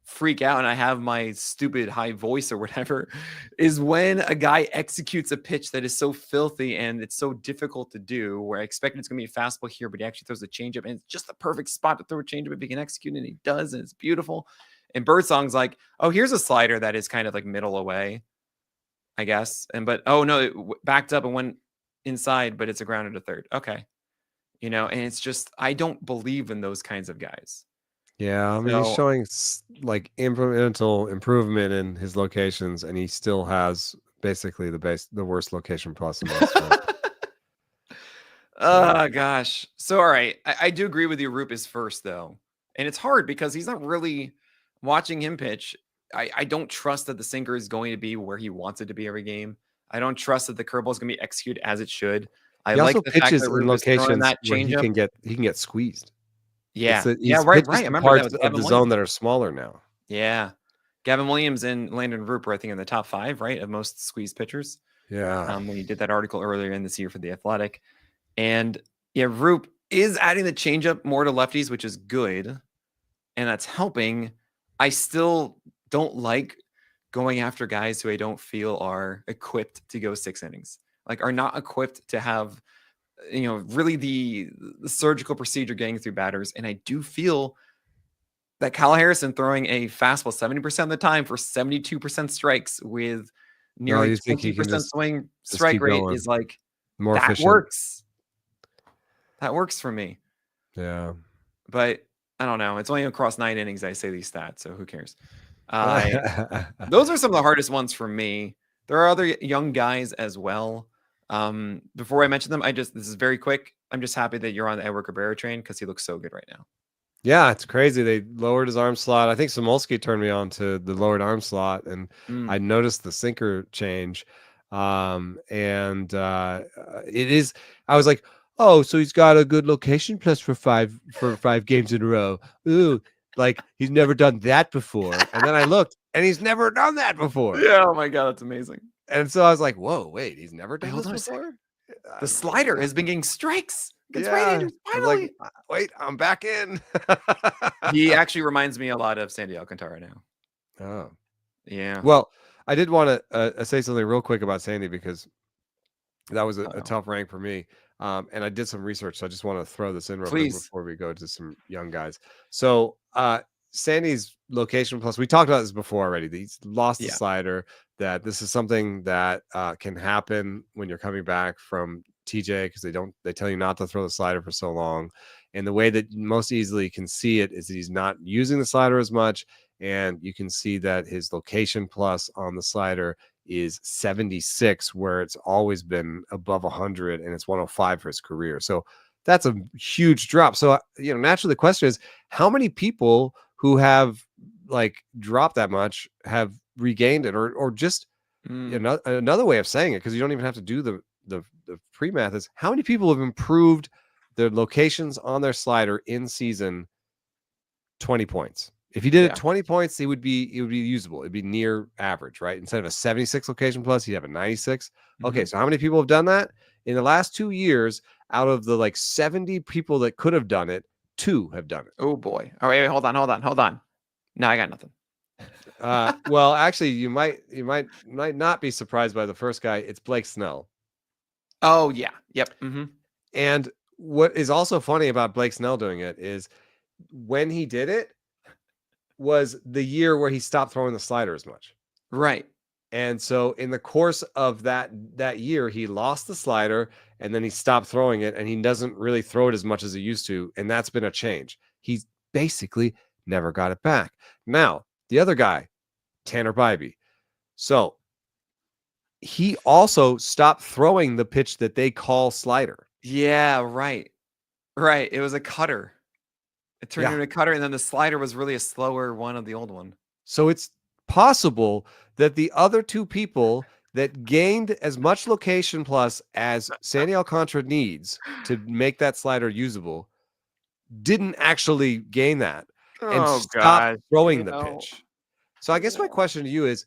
freak out and I have my stupid high voice or whatever is when a guy executes a pitch that is so filthy and it's so difficult to do, where I expect it's going to be a fastball here, but he actually throws a changeup and it's just the perfect spot to throw a changeup if he can execute, and he does, and it's beautiful. And Birdsong's like, oh, here's a slider that is kind of like middle away, I guess. But oh no, it backed up and went inside, but it's a grounded to third. Okay. You know, and it's just, I don't believe in those kinds of guys. Yeah, I mean, he's showing like incremental improvement in his locations, and he still has basically the worst location possible. Oh gosh. So all right, I do agree with you. Roop is first though, and it's hard because he's not really watching him pitch. I don't trust that the sinker is going to be where he wants it to be every game. I don't trust that the curveball is going to be executed as it should. I like the fact that in locations that where he can get squeezed. Yeah, right. I remember parts of the zone that are smaller now. Yeah, Gavin Williams and Landon Roop are, I think, in the top 5, right, of most squeezed pitchers. Yeah. When you did that article earlier in this year for The Athletic, and yeah, Roop is adding the changeup more to lefties, which is good, and that's helping. I still don't like going after guys who I don't feel are equipped to go 6 innings, like are not equipped to have, you know, really the surgical procedure getting through batters. And I do feel that Kyle Harrison throwing a fastball 70% of the time for 72% strikes with No, nearly you think he can 20% just swing strike keep rate going is like, more that efficient? works. That works for me. Yeah. But I don't know. It's only across 9 innings I say these stats, so who cares? Those are some of the hardest ones for me. There are other young guys as well. Before I mention them, this is very quick. I'm just happy that you're on the Edward Cabrera train because he looks so good right now. Yeah, it's crazy. They lowered his arm slot. I think Samolsky turned me on to the lowered arm slot, and I noticed the sinker change. It is. I was like, oh, so he's got a good location plus for five games in a row. Ooh, like he's never done that before. And then I looked, and he's never done that before. Yeah, oh my god, that's amazing. And so I was like, whoa, wait, he's never done Hold this on a before? The slider has been getting strikes. Gets Yeah. right-handers, I was like, finally. wait, I'm back in. He actually reminds me a lot of Sandy Alcantara now. Oh. Yeah. Well, I did want to say something real quick about Sandy because that was a tough rank for me. And I did some research, so I just want to throw this in real quick Please. before we go to some young guys. So Sandy's location plus, we talked about this before already. He's lost the slider. That this is something that can happen when you're coming back from TJ because they tell you not to throw the slider for so long. And the way that you most easily can see it is that he's not using the slider as much. And you can see that his location plus on the slider is 76, where it's always been above 100, and it's 105 for his career. So that's a huge drop. So, naturally the question is, how many people who have like dropped that much have regained it, or just another way of saying it, because you don't even have to do the pre-math, is how many people have improved their locations on their slider in season 20 points? If he did it 20 points, it would be usable. It'd be near average, right? Instead of a 76 location plus, he'd have a 96. Okay, so how many people have done that? In the last 2 years, out of the like 70 people that could have done it, 2 have done it. Oh boy. All right, wait, hold on. No, I got nothing. Well, actually, you might not be surprised by the first guy. It's Blake Snell. Oh yeah. Yep. And what is also funny about Blake Snell doing it is when he did it was the year where he stopped throwing the slider as much. Right. And so in the course of that year, he lost the slider and then he stopped throwing it, and he doesn't really throw it as much as he used to. And that's been a change. He's basically never got it back. Now, the other guy, Tanner Bybee. So he also stopped throwing the pitch that they call slider. Yeah, right. Right. It was a cutter. It turned into a cutter, and then the slider was really a slower one of the old one. So it's possible that the other 2 people that gained as much location plus as Sandy Alcantara needs to make that slider usable didn't actually gain that and stop throwing the pitch. So I guess my question to you is,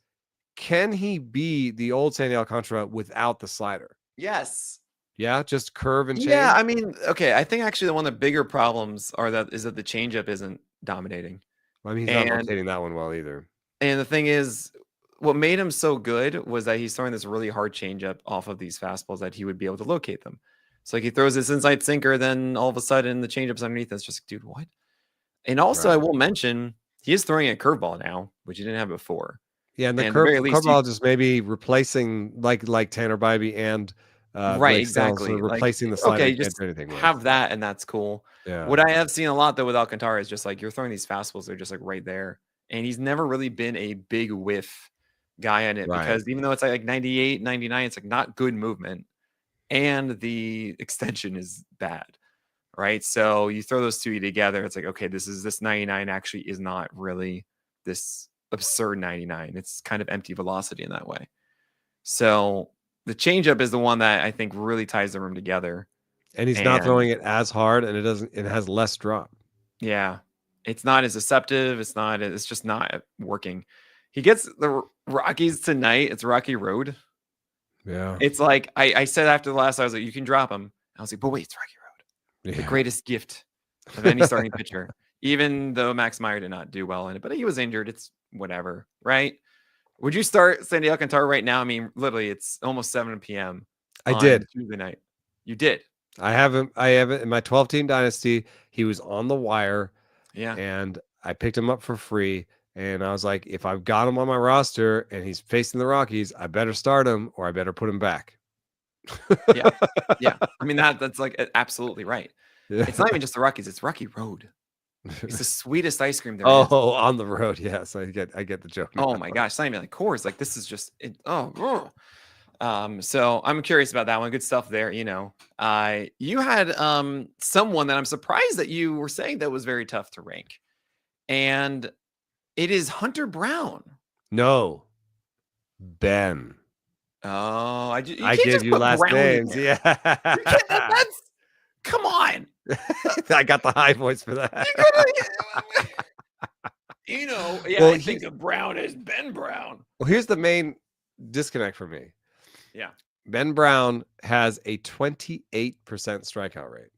can he be the old Sandy Alcantara without the slider? Yes. Yeah, just curve and change. Yeah, I mean, okay. I think actually one of the bigger problems is that the changeup isn't dominating. I mean, he's not rotating that one well either. And the thing is, what made him so good was that he's throwing this really hard changeup off of these fastballs that he would be able to locate them. So like he throws this inside sinker, then all of a sudden the changeup's underneath. That's just, dude, what? And also, I will mention he is throwing a curveball now, which he didn't have before. Yeah, and the curveball just maybe replacing like Tanner Bybee and right, exactly, sort of replacing the slider. Okay, just have that, and that's cool. Yeah. What I have seen a lot though with Alcantara is just like you're throwing these fastballs, they're just like right there, and he's never really been a big whiff guy on it because even though it's like 98, 99, it's like not good movement, and the extension is bad, right? So you throw those 2 together, it's like okay, this 99 actually is not really this absurd 99. It's kind of empty velocity in that way. So the changeup is the one that I think really ties the room together. And he's not throwing it as hard, and it has less drop. Yeah. It's not as deceptive. It's just not working. He gets the Rockies tonight. It's Rocky Road. Yeah. It's like I said after the last, I was like, you can drop him. I was like, but wait, it's Rocky Road. Yeah. The greatest gift of any starting pitcher. Even though Max Meyer did not do well in it, but he was injured. It's whatever, right? Would you start Sandy Alcantara right now? I mean, literally, it's almost 7 p.m. I did Tuesday night. You did. I have him in my 12-team dynasty. He was on the wire. Yeah. And I picked him up for free. And I was like, if I've got him on my roster and he's facing the Rockies, I better start him or I better put him back. Yeah. Yeah. I mean, that's like absolutely right. It's not even just the Rockies, it's Rocky Road. It's the sweetest ice cream there is. Oh, on the road. Yes, I get the joke now. Oh my gosh, it's not even like Coors. Like this is just it. Oh, so I'm curious about that one. Good stuff there. You know, you had someone that I'm surprised that you were saying that was very tough to rank, and it is Hunter Brown. No, Ben. Oh, I can't gave just you put last Brown in names. there. Yeah, You can't, that's come on. I got the high voice for that. You know, yeah, Well, I think of Brown as Ben Brown. Well, here's the main disconnect for me. Yeah. Ben Brown has a 28% strikeout rate.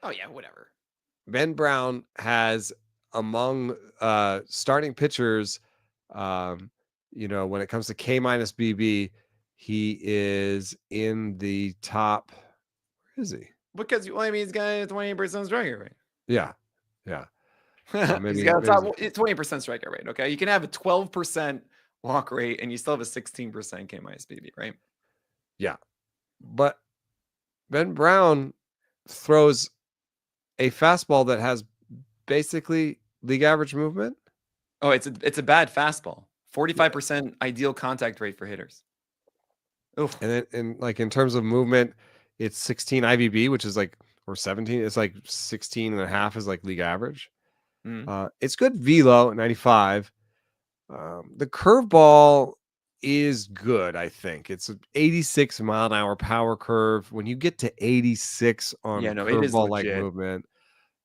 Oh yeah, whatever. Ben Brown has among starting pitchers, you know, when it comes to K minus BB, he is in the top. Where is he? Because I mean, he's got a 28% strikeout rate. Yeah, yeah. He's got a top 20% strikeout rate. Okay, you can have a 12% walk rate and you still have a 16% K minus BB, right? Yeah, but Ben Brown throws a fastball that has basically league average movement. Oh, it's a bad fastball. 45% ideal contact rate for hitters. Oof. And then in terms of movement, it's 16 IVB, which is like, or 17. It's like 16 and a half is like league average. It's good velo, 95. The curveball is good, I think. It's an 86 mile an hour power curve. When you get to 86 on curveball like movement,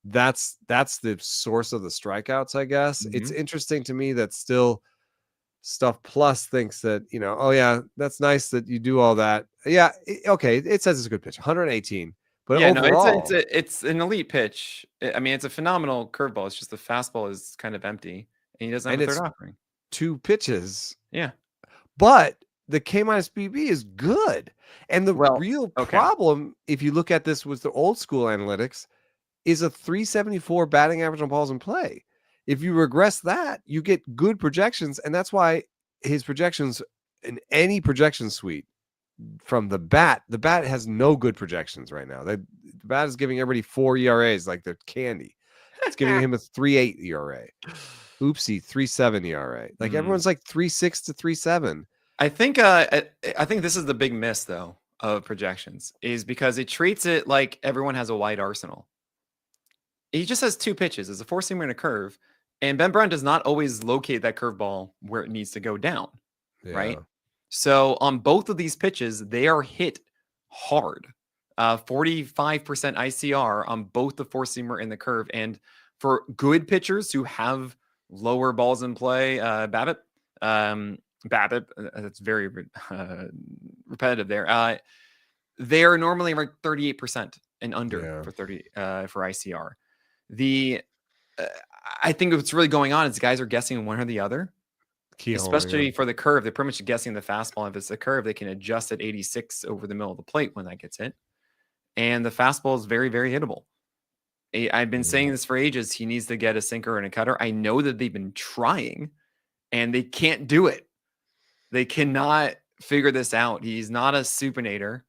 that's the source of the strikeouts, I guess. It's interesting to me that still Stuff Plus thinks that, you know, oh yeah, that's nice that you do all that. Yeah, okay, it says it's a good pitch, 118. But yeah, overall, no, it's an elite pitch. I mean, it's a phenomenal curveball. It's just the fastball is kind of empty, and he doesn't have a third offering. 2 pitches. Yeah, but the K minus BB is good. And the real problem, if you look at this with the old school analytics, is a 374 batting average on balls in play. If you regress that, you get good projections, and that's why his projections in any projection suite from the bat has no good projections right now. The bat is giving everybody 4 ERAs like they're candy. It's giving him a 3.8 ERA. Oopsie, 3.7 ERA. Like everyone's like 3.6 to 3.7. I think this is the big miss though of projections, is because it treats it like everyone has a wide arsenal. He just has 2 pitches. It's a 4-seamer and a curve. And Ben Brown does not always locate that curveball where it needs to go down, right? So on both of these pitches, they are hit hard. 45% ICR on both the 4-seamer and the curve. And for good pitchers who have lower balls in play, BABIP, that's very repetitive there. They're normally like 38% and under for ICR. I think what's really going on is guys are guessing one or the other, especially for the curve. They're pretty much guessing the fastball. If it's a curve, they can adjust at 86 over the middle of the plate when that gets hit. And the fastball is very, very hittable. I've been saying this for ages. He needs to get a sinker and a cutter. I know that they've been trying and they can't do it. They cannot figure this out. He's not a supinator.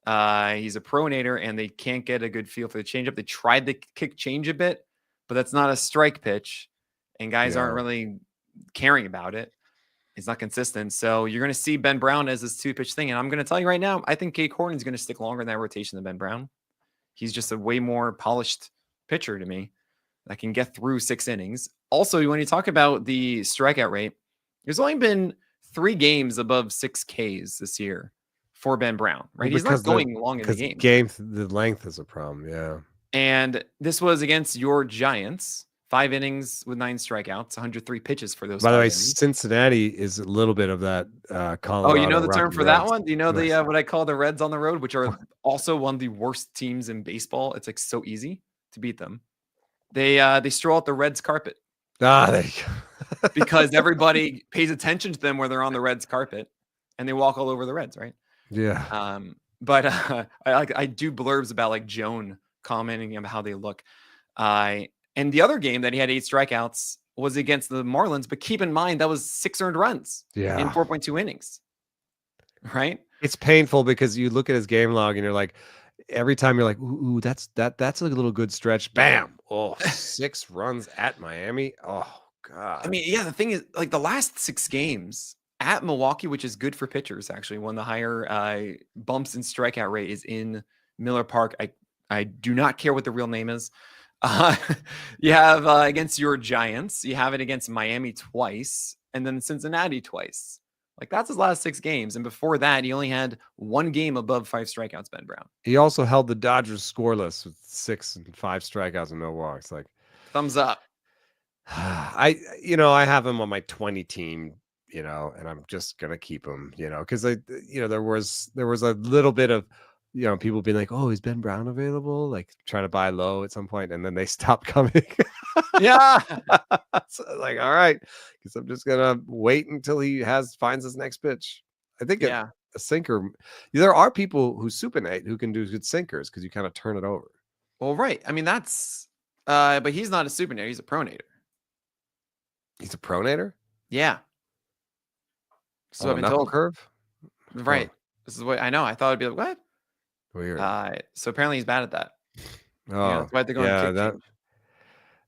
He's a pronator, and they can't get a good feel for the changeup. They tried the kick change a bit, but that's not a strike pitch, and guys aren't really caring about it. It's not consistent. So you're going to see Ben Brown as this 2-pitch thing. And I'm going to tell you right now, I think Cade Corton is going to stick longer in that rotation than Ben Brown. He's just a way more polished pitcher to me that can get through 6 innings. Also, when you talk about the strikeout rate, there's only been 3 games above 6 Ks this year for Ben Brown, right? He's not going long in the game. The length is a problem, yeah. And this was against your Giants. 5 innings with 9 strikeouts, 103 pitches for those. By the way, innings. Cincinnati is a little bit of that Colorado. Oh, you know the term for that one? Do you know the what I call the Reds on the road, which are also one of the worst teams in baseball? It's like so easy to beat them. They stroll out the Reds carpet. There you go. Because everybody pays attention to them where they're on the Reds carpet, and they walk all over the Reds, right? Yeah. But I do blurbs about like Joan commenting on how they look. And the other game that he had 8 strikeouts was against the Marlins. But keep in mind, that was 6 earned runs in 4.2 innings. Right? It's painful because you look at his game log and you're like, every time you're like, ooh, that's a little good stretch. Bam. Oh, 6 runs at Miami. Oh, God. I mean, yeah, the thing is, like, the last 6 games at Milwaukee, which is good for pitchers, actually, one of the higher bumps in strikeout rate is in Miller Park. I do not care what the real name is. You have against your Giants, you have it against Miami twice, and then Cincinnati twice. Like, that's his last 6 games. And before that, he only had 1 game above 5 strikeouts, Ben Brown. He also held the Dodgers scoreless with 6 and 5 strikeouts and no walks. Like, thumbs up. I have him on my 20 team, and I'm just going to keep him, because there was a little bit of, people being like, oh, is Ben Brown available? Like trying to buy low at some point, and then they stopped coming. Yeah. So, like, all right, because I'm just gonna wait until he finds his next pitch. I think a sinker. There are people who supinate who can do good sinkers because you kind of turn it over. Well, right. I mean, that's but he's not a supinator, he's a pronator. He's a pronator? Yeah. So I've been told. Curve? Right. Oh. This is what I know. I thought it'd be like, what? Weird. So apparently he's bad at that. Oh, that's why they're going to kick.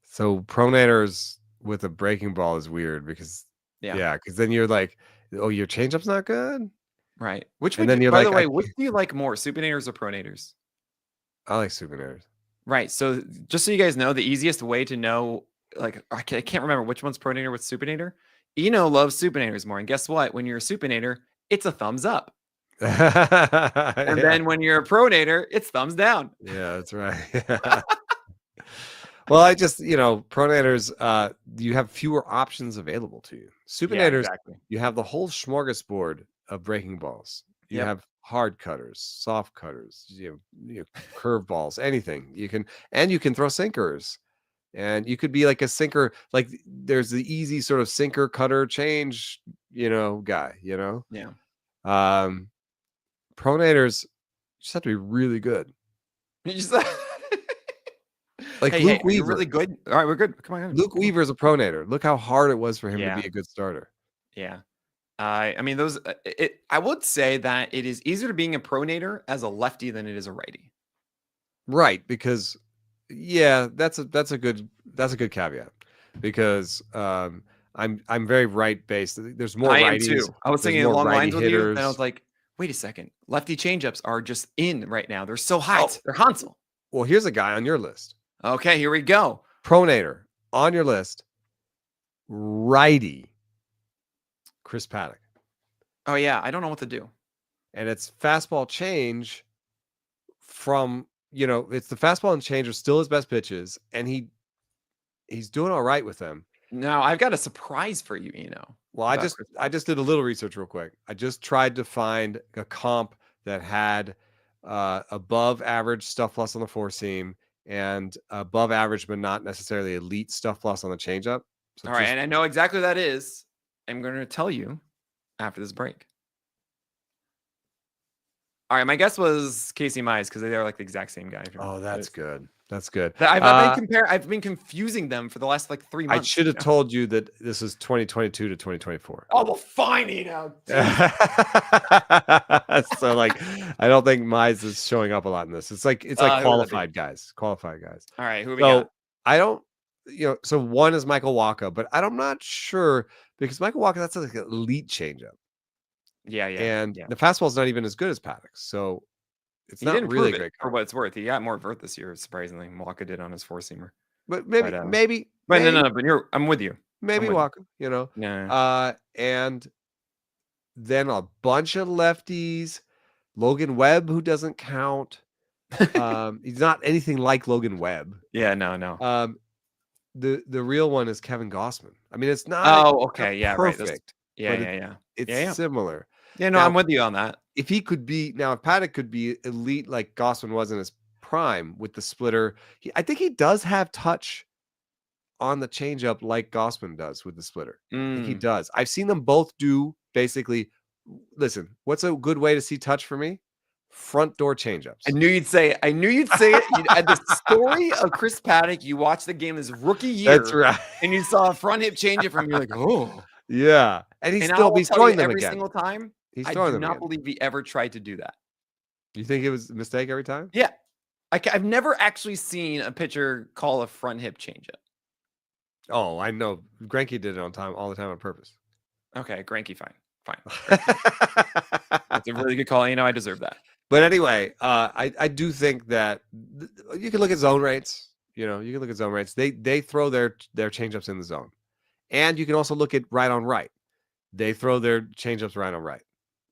So pronators with a breaking ball is weird because because then you're like, oh, your changeup's not good, right? And then you're like, by the way, which do you like more, supinators or pronators? I like supinators. Right. So just so you guys know, the easiest way to know, like, I can't remember which one's pronator, which supinator. Eno loves supinators more, and guess what? When you're a supinator, it's a thumbs up. And then when you're a pronator, it's thumbs down. Yeah, that's right. Well, I just, pronators, you have fewer options available to you. Supinators, you have the whole smorgasbord of breaking balls. You have hard cutters, soft cutters, you curve balls, anything. You can throw sinkers. And you could be like a sinker, like there's the easy sort of sinker cutter change, guy, Yeah. Pronators just have to be really good. You just like Luke Weaver. Really good. All right, we're good. Come on. Luke Weaver is a pronator. Look how hard it was for him to be a good starter. Yeah. I mean, I would say that it is easier to being a pronator as a lefty than it is a righty. Right, because that's a good caveat, because I'm very right based. There's more righties. I am too. I was thinking along lines with you, and I was like, wait a second, lefty changeups are just in right now. They're so hot. They're Hansel. Well, here's a guy on your list. Okay, here we go. Pronator on your list. Righty. Chris Paddack. Oh yeah, I don't know what to do. And it's fastball change from, it's the fastball and change are still his best pitches, and he's doing all right with them. Now, I've got a surprise for you, Eno. Well, I just did a little research real quick. I just tried to find a comp that had above average stuff plus on the four seam and above average but not necessarily elite stuff plus on the changeup. So all right, and I know exactly what that is. I'm going to tell you after this break. All right, my guess was Casey Mize because they are like the exact same guy. Oh, that's good. That's good. I've been confusing them for the last like 3 months. I should have told you that this is 2022 to 2024. Oh, well, fine, Eno. So like, I don't think Mize is showing up a lot in this. It's like qualified guys. All right, who we got? I don't, so one is Michael Wacha, but I'm not sure because Michael Wacha, that's like an elite changeup. Yeah. And the fastball's not even as good as Paddack's. So it's not really great for what it's worth. He got more vert this year, surprisingly. Wacha did on his four seamer. But maybe. But no. But I'm with you. Maybe Wacha, Yeah. And then a bunch of lefties. Logan Webb, who doesn't count. He's not anything like Logan Webb. Yeah, no. The real one is Kevin Gausman. I mean, it's not. Oh, okay, yeah, perfect. Right. Yeah. It's similar. Yeah, no, now, I'm with you on that. If he could be now, if Paddack could be elite like Gausman was in his prime with the splitter, I think he does have touch on the changeup like Gausman does with the splitter. I think he does. I've seen them both do basically. Listen, what's a good way to see touch for me? front door changeups. I knew you'd say it. At the story of Chris Paddack, you watched the game his rookie year. That's right. And you saw a front hip changeup from you, like, oh. Yeah. And he's throwing them every again. single time. He's I throwing do them not again. believe he ever tried to do that. You think it was a mistake every time? Yeah. I've never actually seen a pitcher call a front hip changeup. Oh, I know. Greinke did it all the time on purpose. Okay, Greinke, fine. That's a really good call. I deserve that. But anyway, I do think that you can look at zone rates. You can look at zone rates. They throw their changeups in the zone, and you can also look at right on right. They throw their changeups right on right.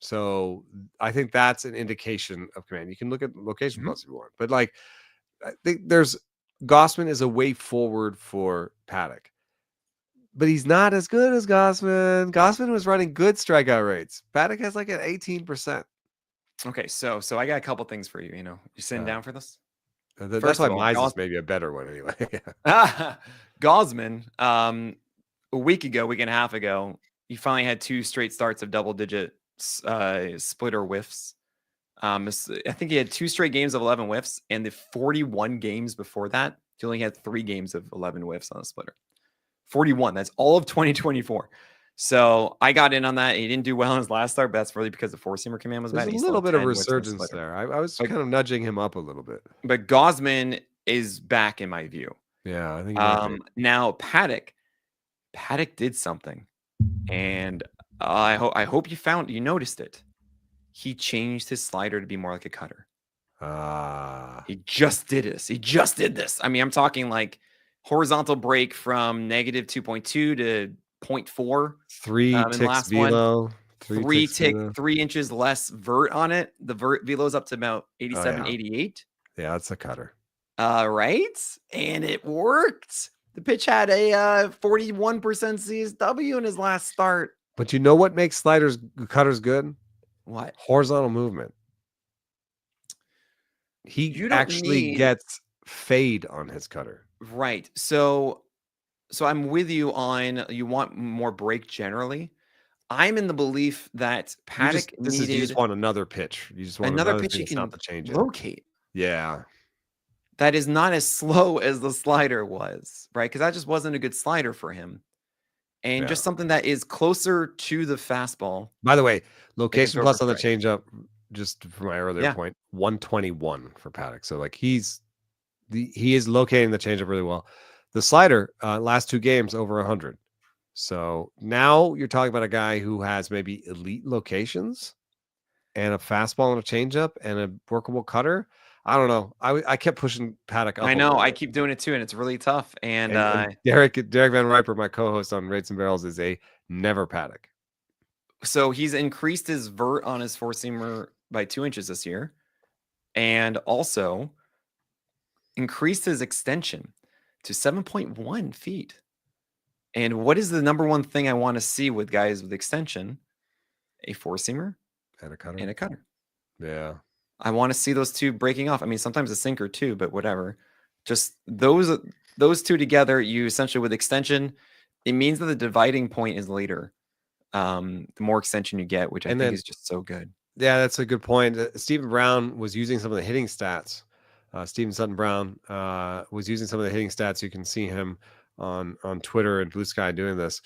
So I think that's an indication of command. You can look at location plus if you want, but like I think Gausman is a way forward for Paddack. But he's not as good as Gausman. Gausman was running good strikeout rates. Paddack has like an 18%. Okay, so I got a couple things for you. You sitting down for this? That's why Mize is maybe a better one anyway. Gausman, a week and a half ago, he finally had 2 straight starts of double-digit splitter whiffs. I think he had 2 straight games of 11 whiffs, and the 41 games before that, he only had 3 games of 11 whiffs on a splitter. 41. That's all of 2024. So I got in on that. He didn't do well in his last start, but that's really because the 4-seamer command was bad. There's a little bit of resurgence there. I was kind of nudging him up a little bit. But Gausman is back in my view. Yeah, I think now Paddack did something, and I hope you noticed it. He changed his slider to be more like a cutter. He just did this. I mean, I'm talking like horizontal break from negative 2.2 to 0.4. 3 ticks velo. 3 inches less vert on it. The vert velo's up to about 87, 88. Yeah, that's a cutter. Right? And it worked. The pitch had a 41% CSW in his last start. But you know what makes cutters good? What? Horizontal movement. He actually gets fade on his cutter. Right. So I'm with you on you want more break generally. I'm in the belief that Paddack you just want another pitch. You just want another pitch he can locate. Yeah. That is not as slow as the slider was, right? Because that just wasn't a good slider for him. And just something that is closer to the fastball. By the way, location plus on the changeup, just for my earlier point, 121 for Paddack. So like he is locating the changeup really well. The slider, last 2 games over 100. So now you're talking about a guy who has maybe elite locations and a fastball and a changeup and a workable cutter. I don't know. I kept pushing Paddack up. I know. I keep doing it too, and it's really tough. And Derek Van Riper, my co-host on Rates and Barrels, is a never Paddack. So he's increased his vert on his 4-seamer by 2 inches this year, and also increased his extension to 7.1 feet. And what is the number one thing I want to see with guys with extension? A 4-seamer and a cutter. Yeah. I want to see those 2 breaking off. I mean, sometimes a sinker too, but whatever. Just those 2 together, you essentially with extension, it means that the dividing point is later. The more extension you get, which I think is just so good. Yeah, that's a good point. Stephen Brown was using some of the hitting stats. Steven Sutton Brown was using some of the hitting stats. You can see him on Twitter and Blue Sky doing this,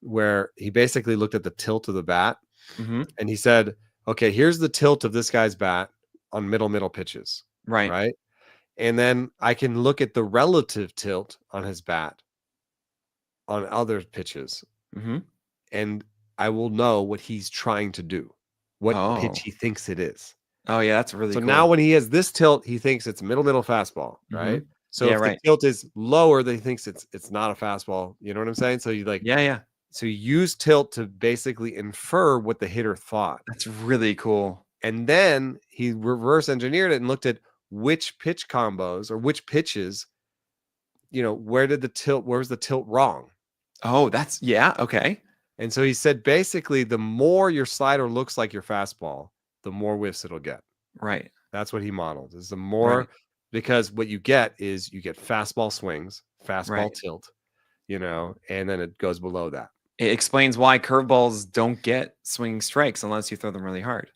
where he basically looked at the tilt of the bat, and he said, okay, here's the tilt of this guy's bat on middle pitches. Right. And then I can look at the relative tilt on his bat on other pitches. And I will know what he's trying to do, what pitch he thinks it is. Oh, yeah, that's really cool. So now when he has this tilt, he thinks it's middle fastball, right? So if the tilt is lower, then he thinks it's not a fastball. You know what I'm saying? So you So you use tilt to basically infer what the hitter thought. That's really cool. And then he reverse engineered it and looked at which pitch combos or which pitches, where was the tilt wrong? Oh, that's okay. And so he said, basically, the more your slider looks like your fastball, the more whiffs it'll get. Right. That's what he modeled. Is the more because what you get is you get fastball swings, fastball tilt, and then it goes below that. It explains why curveballs don't get swinging strikes unless you throw them really hard.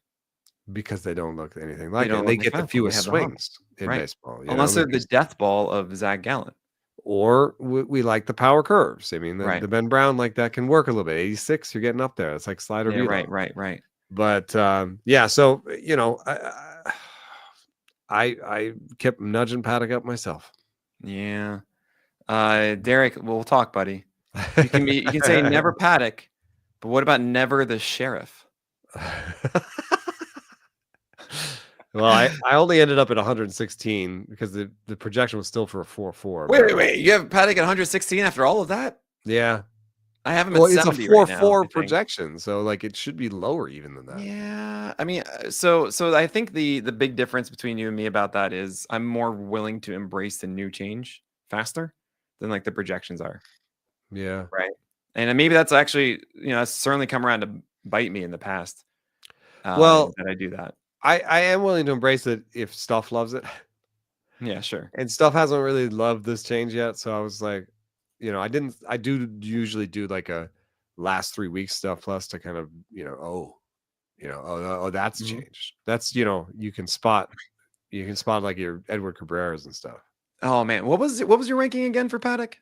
because they don't look anything They like it. don't And look they like get the fastball. They fewest have the hump. swings in Right. baseball. Unless they're the death ball of Zach Gallen. Or we like the power curves. I mean, Right. the Ben Brown, like that can work a little bit. 86, you're getting up there. It's like slider Yeah, velo. right. But yeah, so you know, I kept nudging Paddock up myself. Yeah. Derek, we'll talk, buddy. You can say never Paddock, but what about never the sheriff? Well, I only ended up at 116 because the projection was still for a 4.4. Wait. You have Paddock at 116 after all of that? Yeah. I have him Well, at it's a 70 right now. 4.4 I think. projection, so like it should be lower even than that. Yeah. I mean, so I think the big difference between you and me about that is I'm more willing to embrace the new change faster than like the projections are. Yeah. Right. And maybe that's actually, that's certainly come around to bite me in the past. Well, that I do that. I am willing to embrace it if Stuff loves it. Yeah, sure. And Stuff hasn't really loved this change yet, so I was like, I do usually do like a last 3 weeks stuff plus to kind of, that's changed. That's, you can spot like your Edward Cabreras and stuff. Oh man, what was your ranking again for Paddock?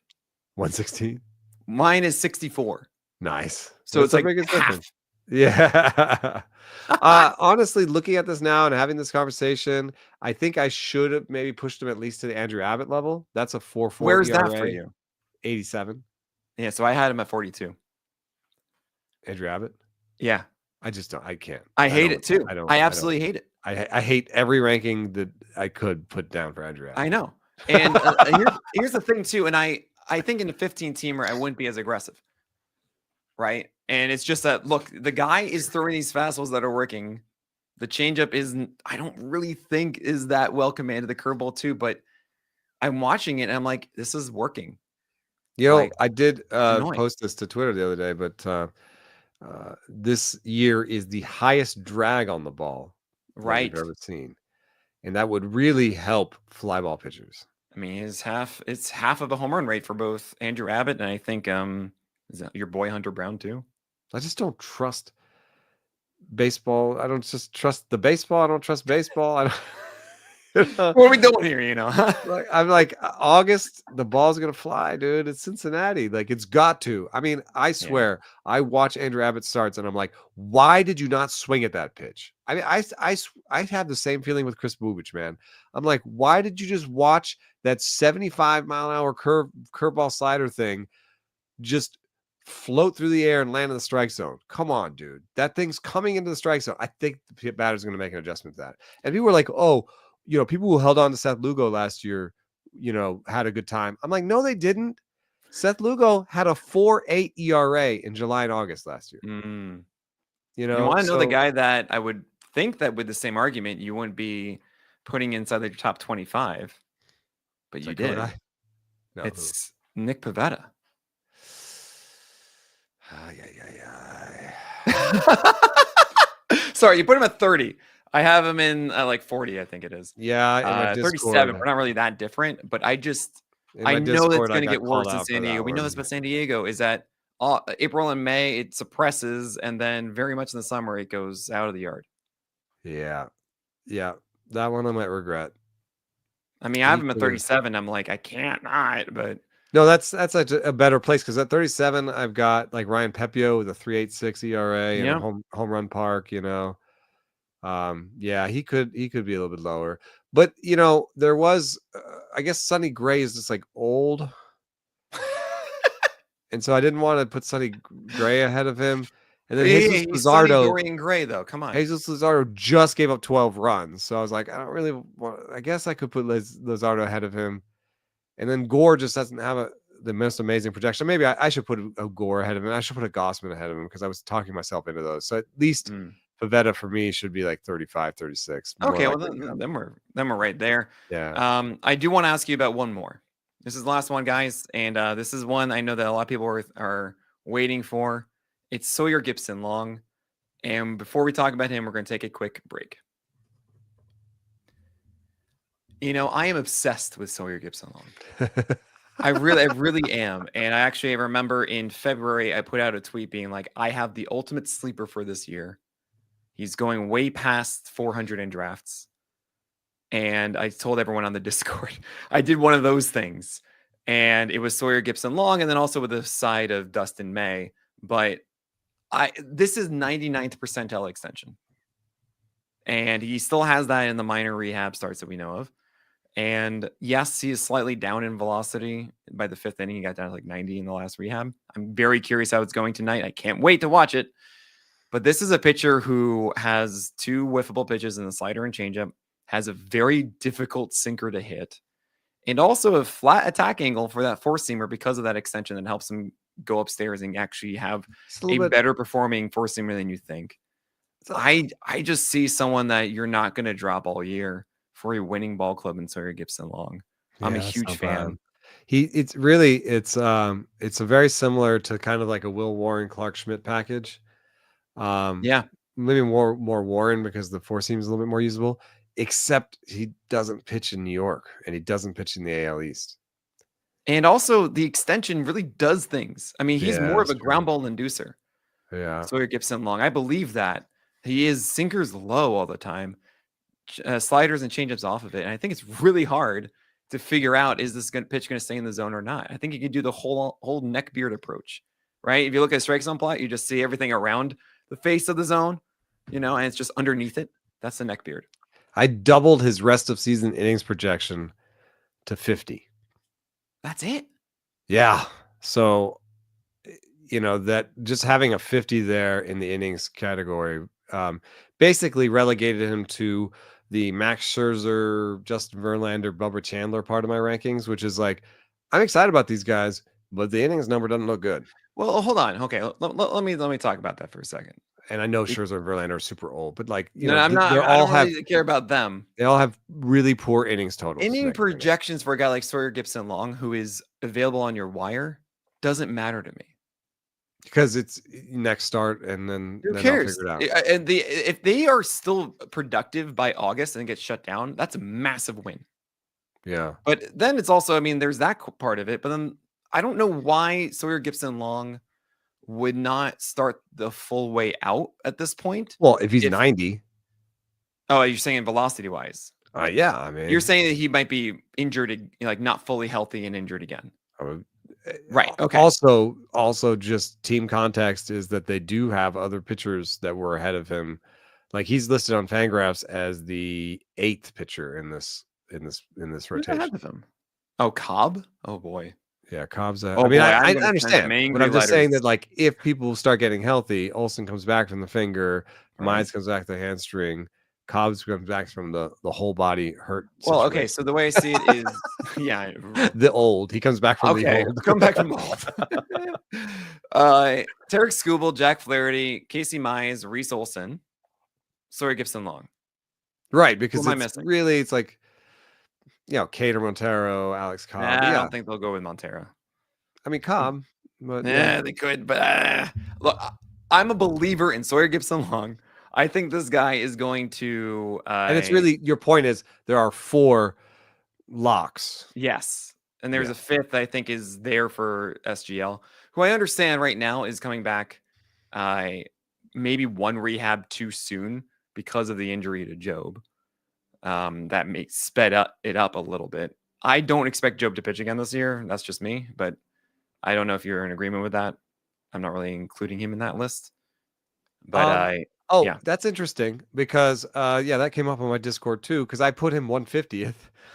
116. Mine is 64. Nice. So it's like biggest half. difference. Yeah. Honestly, looking at this now and having this conversation, I think I should have maybe pushed him at least to the Andrew Abbott level. That's a 4.4. Where's ERA, that for you? 87. Yeah, so I had him at 42. Andrew Abbott? Yeah. I can't. I hate it too. I absolutely hate it. I hate every ranking that I could put down for Andrew Abbott. I know. And here's the thing too. And I think in a 15-teamer, I wouldn't be as aggressive. Right. And it's just that, look, the guy is throwing these fastballs that are working. The changeup I don't really think is that well commanded, the curveball too, but I'm watching it and I'm like, this is working. I did post this to Twitter the other day, but this year is the highest drag on the ball right we've ever seen. And that would really help fly ball pitchers. I mean, it's half of the home run rate for both Andrew Abbott and I think is that your boy Hunter Brown too? I just don't trust baseball. I don't just trust the baseball. I don't trust baseball. I don't, What are we doing here? I'm like, August, the ball's gonna fly, dude. It's Cincinnati. Like, it's got to. I mean, I swear, I watch Andrew Abbott starts, and I'm like, why did you not swing at that pitch? I mean, I have the same feeling with Chris Bubich, man. I'm like, why did you just watch that 75-mile-an-hour curveball slider thing just float through the air and land in the strike zone? Come on, dude. That thing's coming into the strike zone. I think the batter's going to make an adjustment to that. And people were like, oh, people who held on to Seth Lugo last year, had a good time. I'm like, no, they didn't. Seth Lugo had a 4.8 ERA in July and August last year. You want to know the guy that I would think that with the same argument, you wouldn't be putting inside the top 25, but you did. No, it's Nick Pivetta. Sorry, you put him at 30. I have him in like 40, I think it is. Yeah, 37. We're not really that different, but I know it's going to get worse in San Diego. We know this about San Diego is that April and May it suppresses, and then very much in the summer it goes out of the yard. Yeah, that one I might regret. I mean, I have him at 37. I'm like, I can't not, but. No, that's a better place because at 37, I've got like Ryan Pepio with a 3.86 ERA and a home run park. He could be a little bit lower, but there was, I guess Sonny Gray is just like old, and so I didn't want to put Sonny Gray ahead of him. And then Jesus Luzardo, Dorian Gray, though. Come on, Jesus Luzardo just gave up 12 runs, so I was like, I don't really want. I guess I could put Luzardo ahead of him. And then Gore just doesn't have the most amazing projection. Maybe I should put a Gore ahead of him. I should put a Gossman ahead of him because I was talking myself into those. So at least Pivetta for me should be like 35, 36. Okay, well then we're right there. Yeah. I do want to ask you about one more. This is the last one, guys, and this is one I know that a lot of people are waiting for. It's Sawyer Gibson-Long, and before we talk about him, we're going to take a quick break. I am obsessed with Sawyer Gibson-Long. I really am. And I remember in February, I put out a tweet being like, I have the ultimate sleeper for this year. He's going way past 400 in drafts. And I told everyone on the Discord, I did one of those things. And it was Sawyer Gibson-Long, and then also with the side of Dustin May. But this is 99th percentile extension. And he still has that in the minor rehab starts that we know of. And yes, he is slightly down in velocity. By the 5th inning, he got down to like 90 in the last rehab. I'm very curious how it's going tonight. I can't wait to watch it. But this is a pitcher who has 2 whiffable pitches in the slider and changeup, has a very difficult sinker to hit, and also a flat attack angle for that 4-seamer because of that extension that helps him go upstairs and actually have a better performing 4-seamer than you think. I just see someone that you're not going to drop all year for a winning ball club in Sawyer Gibson-Long. I'm a huge fan. It's a very similar to kind of like a Will Warren, Clark Schmidt package. Yeah, maybe more Warren because the 4-seam is a little bit more usable, except he doesn't pitch in New York and he doesn't pitch in the AL East. And also the extension really does things. I mean, he's more of a ground ball inducer. Yeah. Sawyer Gibson-Long. I believe that. He is sinkers low all the time, sliders and changeups off of it. And I think it's really hard to figure out, is this pitch going to stay in the zone or not? I think you could do the whole neck beard approach, right? If you look at a strike zone plot, you just see everything around the face of the zone, and it's just underneath it. That's the neck beard. I doubled his rest of season innings projection to 50. That's it? Yeah. So, that just having a 50 there in the innings category basically relegated him to the Max Scherzer, Justin Verlander, Bubba Chandler part of my rankings, which is like, I'm excited about these guys, but the innings number doesn't look good. Well, hold on. Okay, let me talk about that for a second. And I know Scherzer and Verlander are super old, but like, I'm not. I don't really care about them. They all have really poor innings totals. Inning projections for a guy like Sawyer Gibson-Long, who is available on your wire, doesn't matter to me. Because it's next start, and then who cares? I'll figure it out. And if they are still productive by August and get shut down, that's a massive win. Yeah. But then it's also, there's that part of it. But then I don't know why Sawyer Gibson-Long would not start the full way out at this point. Well, if he's 90. Oh, you're saying velocity wise? Yeah. You're saying that he might be injured, like not fully healthy and injured again. Right. Okay. Also, just team context is that they do have other pitchers that were ahead of him. Like he's listed on Fangraphs as the 8th pitcher in this rotation. Ahead of him? Oh, Cobb. Oh boy. Yeah, Cobb's. I understand, but I'm just saying that like if people start getting healthy, Olsen comes back from the finger, Mize comes back to the hamstring. Cobbs comes back from the whole body hurt. Well, okay. So the way I see it is, yeah, the old. He comes back from the old. Come back from the old. Tarek Skubal, Jack Flaherty, Casey Mize, Reese Olson, Sawyer Gibson-Long. Right, because it's like, Cater Montero, Alex Cobb. I don't think they'll go with Montero. I mean Cobb, but they could. But look, I'm a believer in Sawyer Gibson-Long. I think this guy is going to and it's really, your point is there are 4 locks. Yes. And there's a 5th I think is there for SGL, who I understand right now is coming back maybe 1 rehab too soon because of the injury to Job. That may sped it up a little bit. I don't expect Job to pitch again this year. That's just me, but I don't know if you're in agreement with that. I'm not really including him in that list. But that's interesting because that came up on my Discord too, because I put him 150th.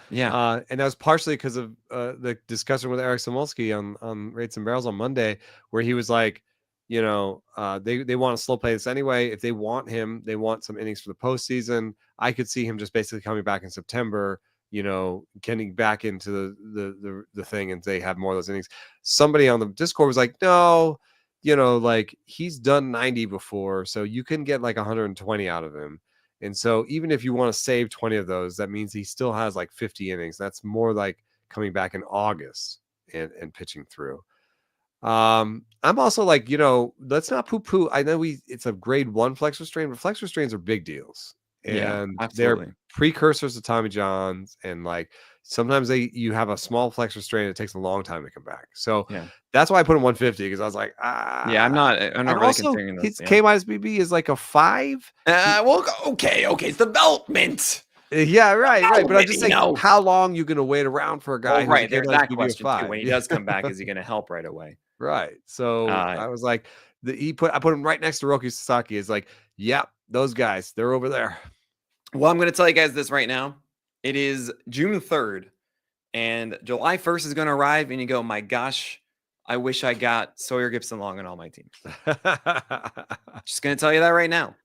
Yeah. And that was partially because of the discussion with Eric Samolsky on Rates and Barrels on Monday, where he was like, they want to slow play this anyway. If they want him, they want some innings for the postseason. I could see him just basically coming back in September, getting back into the thing, and they have more of those innings. Somebody on the Discord was like, no, like he's done 90 before, so you can get like 120 out of him. And so even if you want to save 20 of those, that means he still has like 50 innings. That's more like coming back in August and pitching through. I'm also like, let's not poo-poo. I know it's a grade 1 flexor strain, but flexor strains are big deals. And they're precursors to Tommy John's. And like, sometimes you have a small flexor strain. It takes a long time to come back. So Yeah. that's why I put him 150 because I was like, Yeah, I'm not and really also considering this. his Yeah. K minus BB is like a 5. Well, okay, it's development. Yeah, right. But I'm Development, just you saying, know. how long you gonna wait around for a guy Well, who's a right, K there's minus that BB of question too. 5? When he Yeah. does come back, is he gonna help right away? Right. So Uh, I was like, I put him right next to Roki Sasaki. It's like, yep, those guys, they're over there. well, I'm gonna tell you guys this right now. It is June 3rd, and July 1st is gonna arrive, and you go, my gosh, I wish I got Sawyer Gibson-Long on all my teams. Just gonna tell you that right now.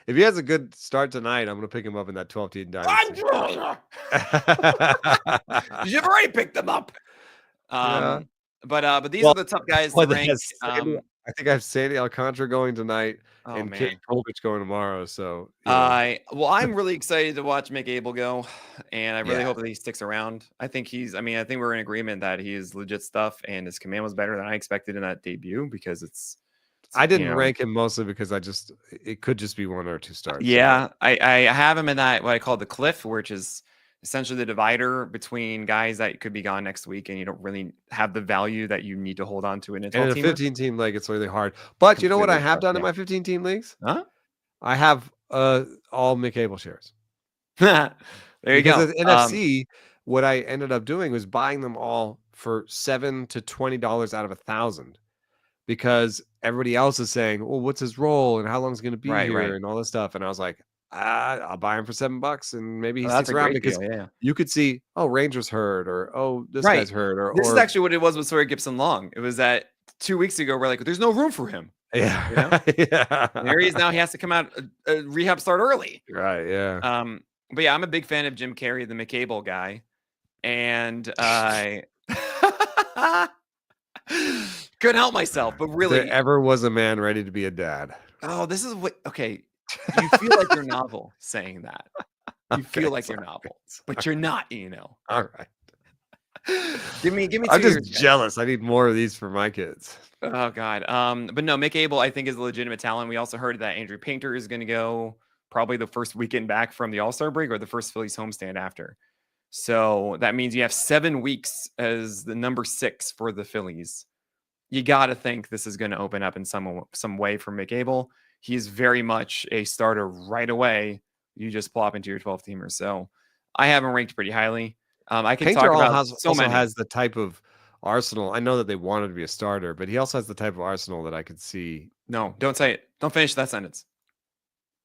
If he has a good start tonight, I'm gonna pick him up in that 12-team dynasty. You've already picked them up. Yeah. But these Well, are the tough guys to one that rank. has I think I have Sandy Alcantara going tonight Oh and Kate man. Kolbich going tomorrow. So you know. Well, I'm really excited to watch Mick Abel go, and I really Yeah. hope that he sticks around. I think I think we're in agreement that he is legit stuff, and his command was better than I expected in that debut because it's I didn't you know, rank him mostly because it could just be 1 or 2 starts. yeah, I have him in that what I call the cliff, which is essentially the divider between guys that could be gone next week, and you don't really have the value that you need to hold on to in a And in 12 a teamer. 15-team league, it's really hard. But you know what I Completely have tough, done in yeah. my 15-team leagues? Huh? I have all Mick Abel shares. There you Because go. at NFC, what I ended up doing was buying them all for $7 to $20 out of 1,000. Because everybody else is saying, well, what's his role and how long is he going to be here right. and all this stuff. And I was like, I'll buy him for $7 and maybe he Oh, sticks that's a around great because deal. Yeah. you could see, oh, Ranger's hurt or oh, this Right. guy's hurt This is or actually what it was with Sawyer Gibson-Long. It was that 2 weeks ago we're like, there's no room for him. yeah, You know? yeah, And there he is now. He has to come out rehab start early. right, yeah. But yeah, I'm a big fan of Jim Carrey, the McCable guy, and I couldn't help myself. But If really, there ever was a man ready to be a dad. this is what. Okay, you feel like you're novel saying that. You feel like you're novel, but you're not. All right. Give me 2 I'm years. just jealous. I need more of these for my kids. Oh God. But no, Mick Abel, I think, is a legitimate talent. We also heard that Andrew Painter is going to go probably the first weekend back from the All-Star break or the first Phillies homestand after. So that means you have 7 weeks as the number 6 for the Phillies. You got to think this is going to open up in some way for Mick Abel. He's very much a starter right away. You just plop into your 12-teamer. So I have him ranked pretty highly. I can Painter talk about also many. has the type of arsenal. I know that they wanted to be a starter, but he also has the type of arsenal that I could see. No, don't say it. Don't finish that sentence.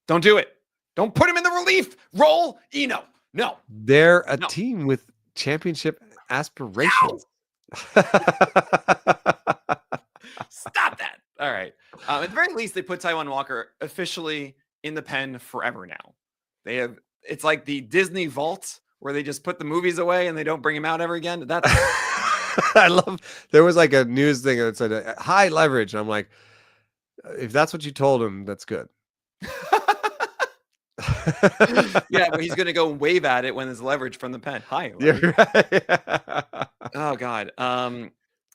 Don't do it. Don't put him in the relief role. Eno. No. They're a team with championship aspirations. Stop that. All right. At the very least, they put Taijuan Walker officially in the pen forever now. It's like the Disney vault where they just put the movies away and they don't bring him out ever again. That's there was like a news thing that said high leverage. And I'm like, if that's what you told him, that's good. Yeah, but he's going to go wave at it when there's leverage from the pen. Hi. Right. Oh, God.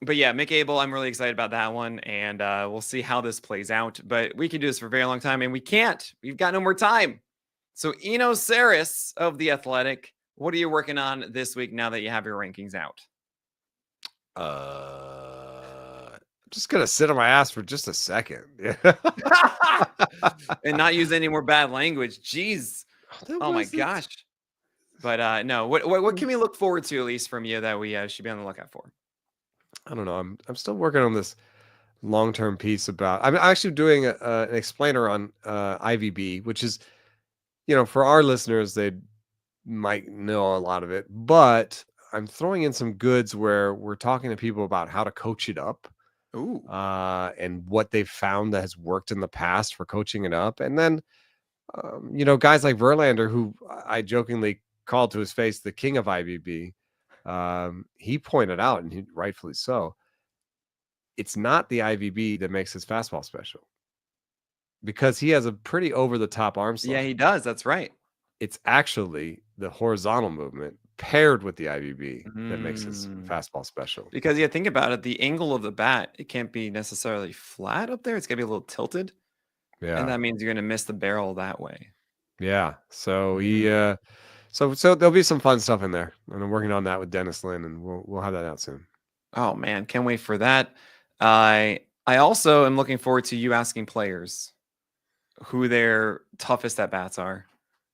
But yeah, Mick Abel, I'm really excited about that one. And we'll see how this plays out. But we can do this for a very long time. And we can't. We've got no more time. So Eno Sarris of The Athletic, what are you working on this week now that you have your rankings out? I'm just going to sit on my ass for just a second. And not use any more bad language. Jeez. Oh my gosh. But no, what can we look forward to, at least from you, that we should be on the lookout for? I don't know. I'm still working on this long-term piece about. I'm actually doing an explainer on IVB, which is, for our listeners, they might know a lot of it, but I'm throwing in some goods where we're talking to people about how to coach it up. Ooh. And what they've found that has worked in the past for coaching it up. And then, guys like Verlander, who I jokingly called to his face the king of IVB, he pointed out, and rightfully so, it's not the IVB that makes his fastball special, because he has a pretty over-the-top arm slot. Yeah, he does. That's right. It's actually the horizontal movement paired with the IVB that makes his fastball special. Because think about it, the angle of the bat, it can't be necessarily flat up there. It's got to be a little tilted. Yeah. And that means you're going to miss the barrel that way. Yeah. So So there'll be some fun stuff in there, and I'm working on that with Dennis Lin, and we'll have that out soon. Oh man, can't wait for that. I also am looking forward to you asking players who their toughest at bats are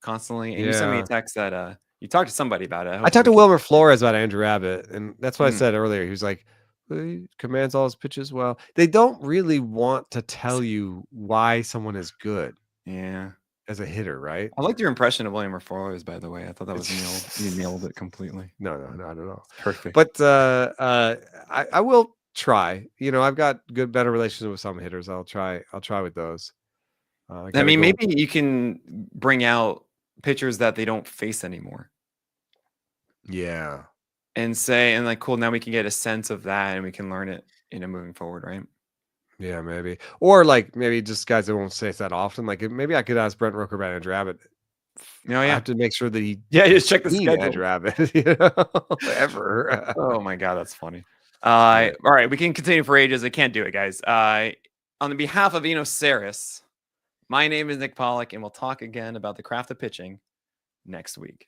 constantly. And you sent me a Yeah. text that you talked to somebody about it. I talked to Wilmer Flores about Andrew Abbott, and that's what I said earlier. He was like, "Well, he commands all his pitches well." They don't really want to tell you why someone is good Yeah. as a hitter, right? I liked your impression of William Flores, by the way. I thought that was nailed. You nailed it completely. No, not at all. Perfect. But I will try. You know, I've got better relationships with some hitters. I'll try with those. I mean, maybe you can bring out pitchers that they don't face anymore. Yeah. And say, and like, cool, now we can get a sense of that and we can learn it, moving forward, right? Yeah, maybe. Or like maybe just guys that won't say it that often. Like maybe I could ask Brent Rooker about Andrew Abbott. Oh, yeah. I have to make sure that he just check the schedule. Andrew Abbott, you know, ever. Oh my God, that's funny. All right, we can continue for ages. I can't do it, guys. On the behalf of Eno Sarris, my name is Nick Pollack, and we'll talk again about the craft of pitching next week.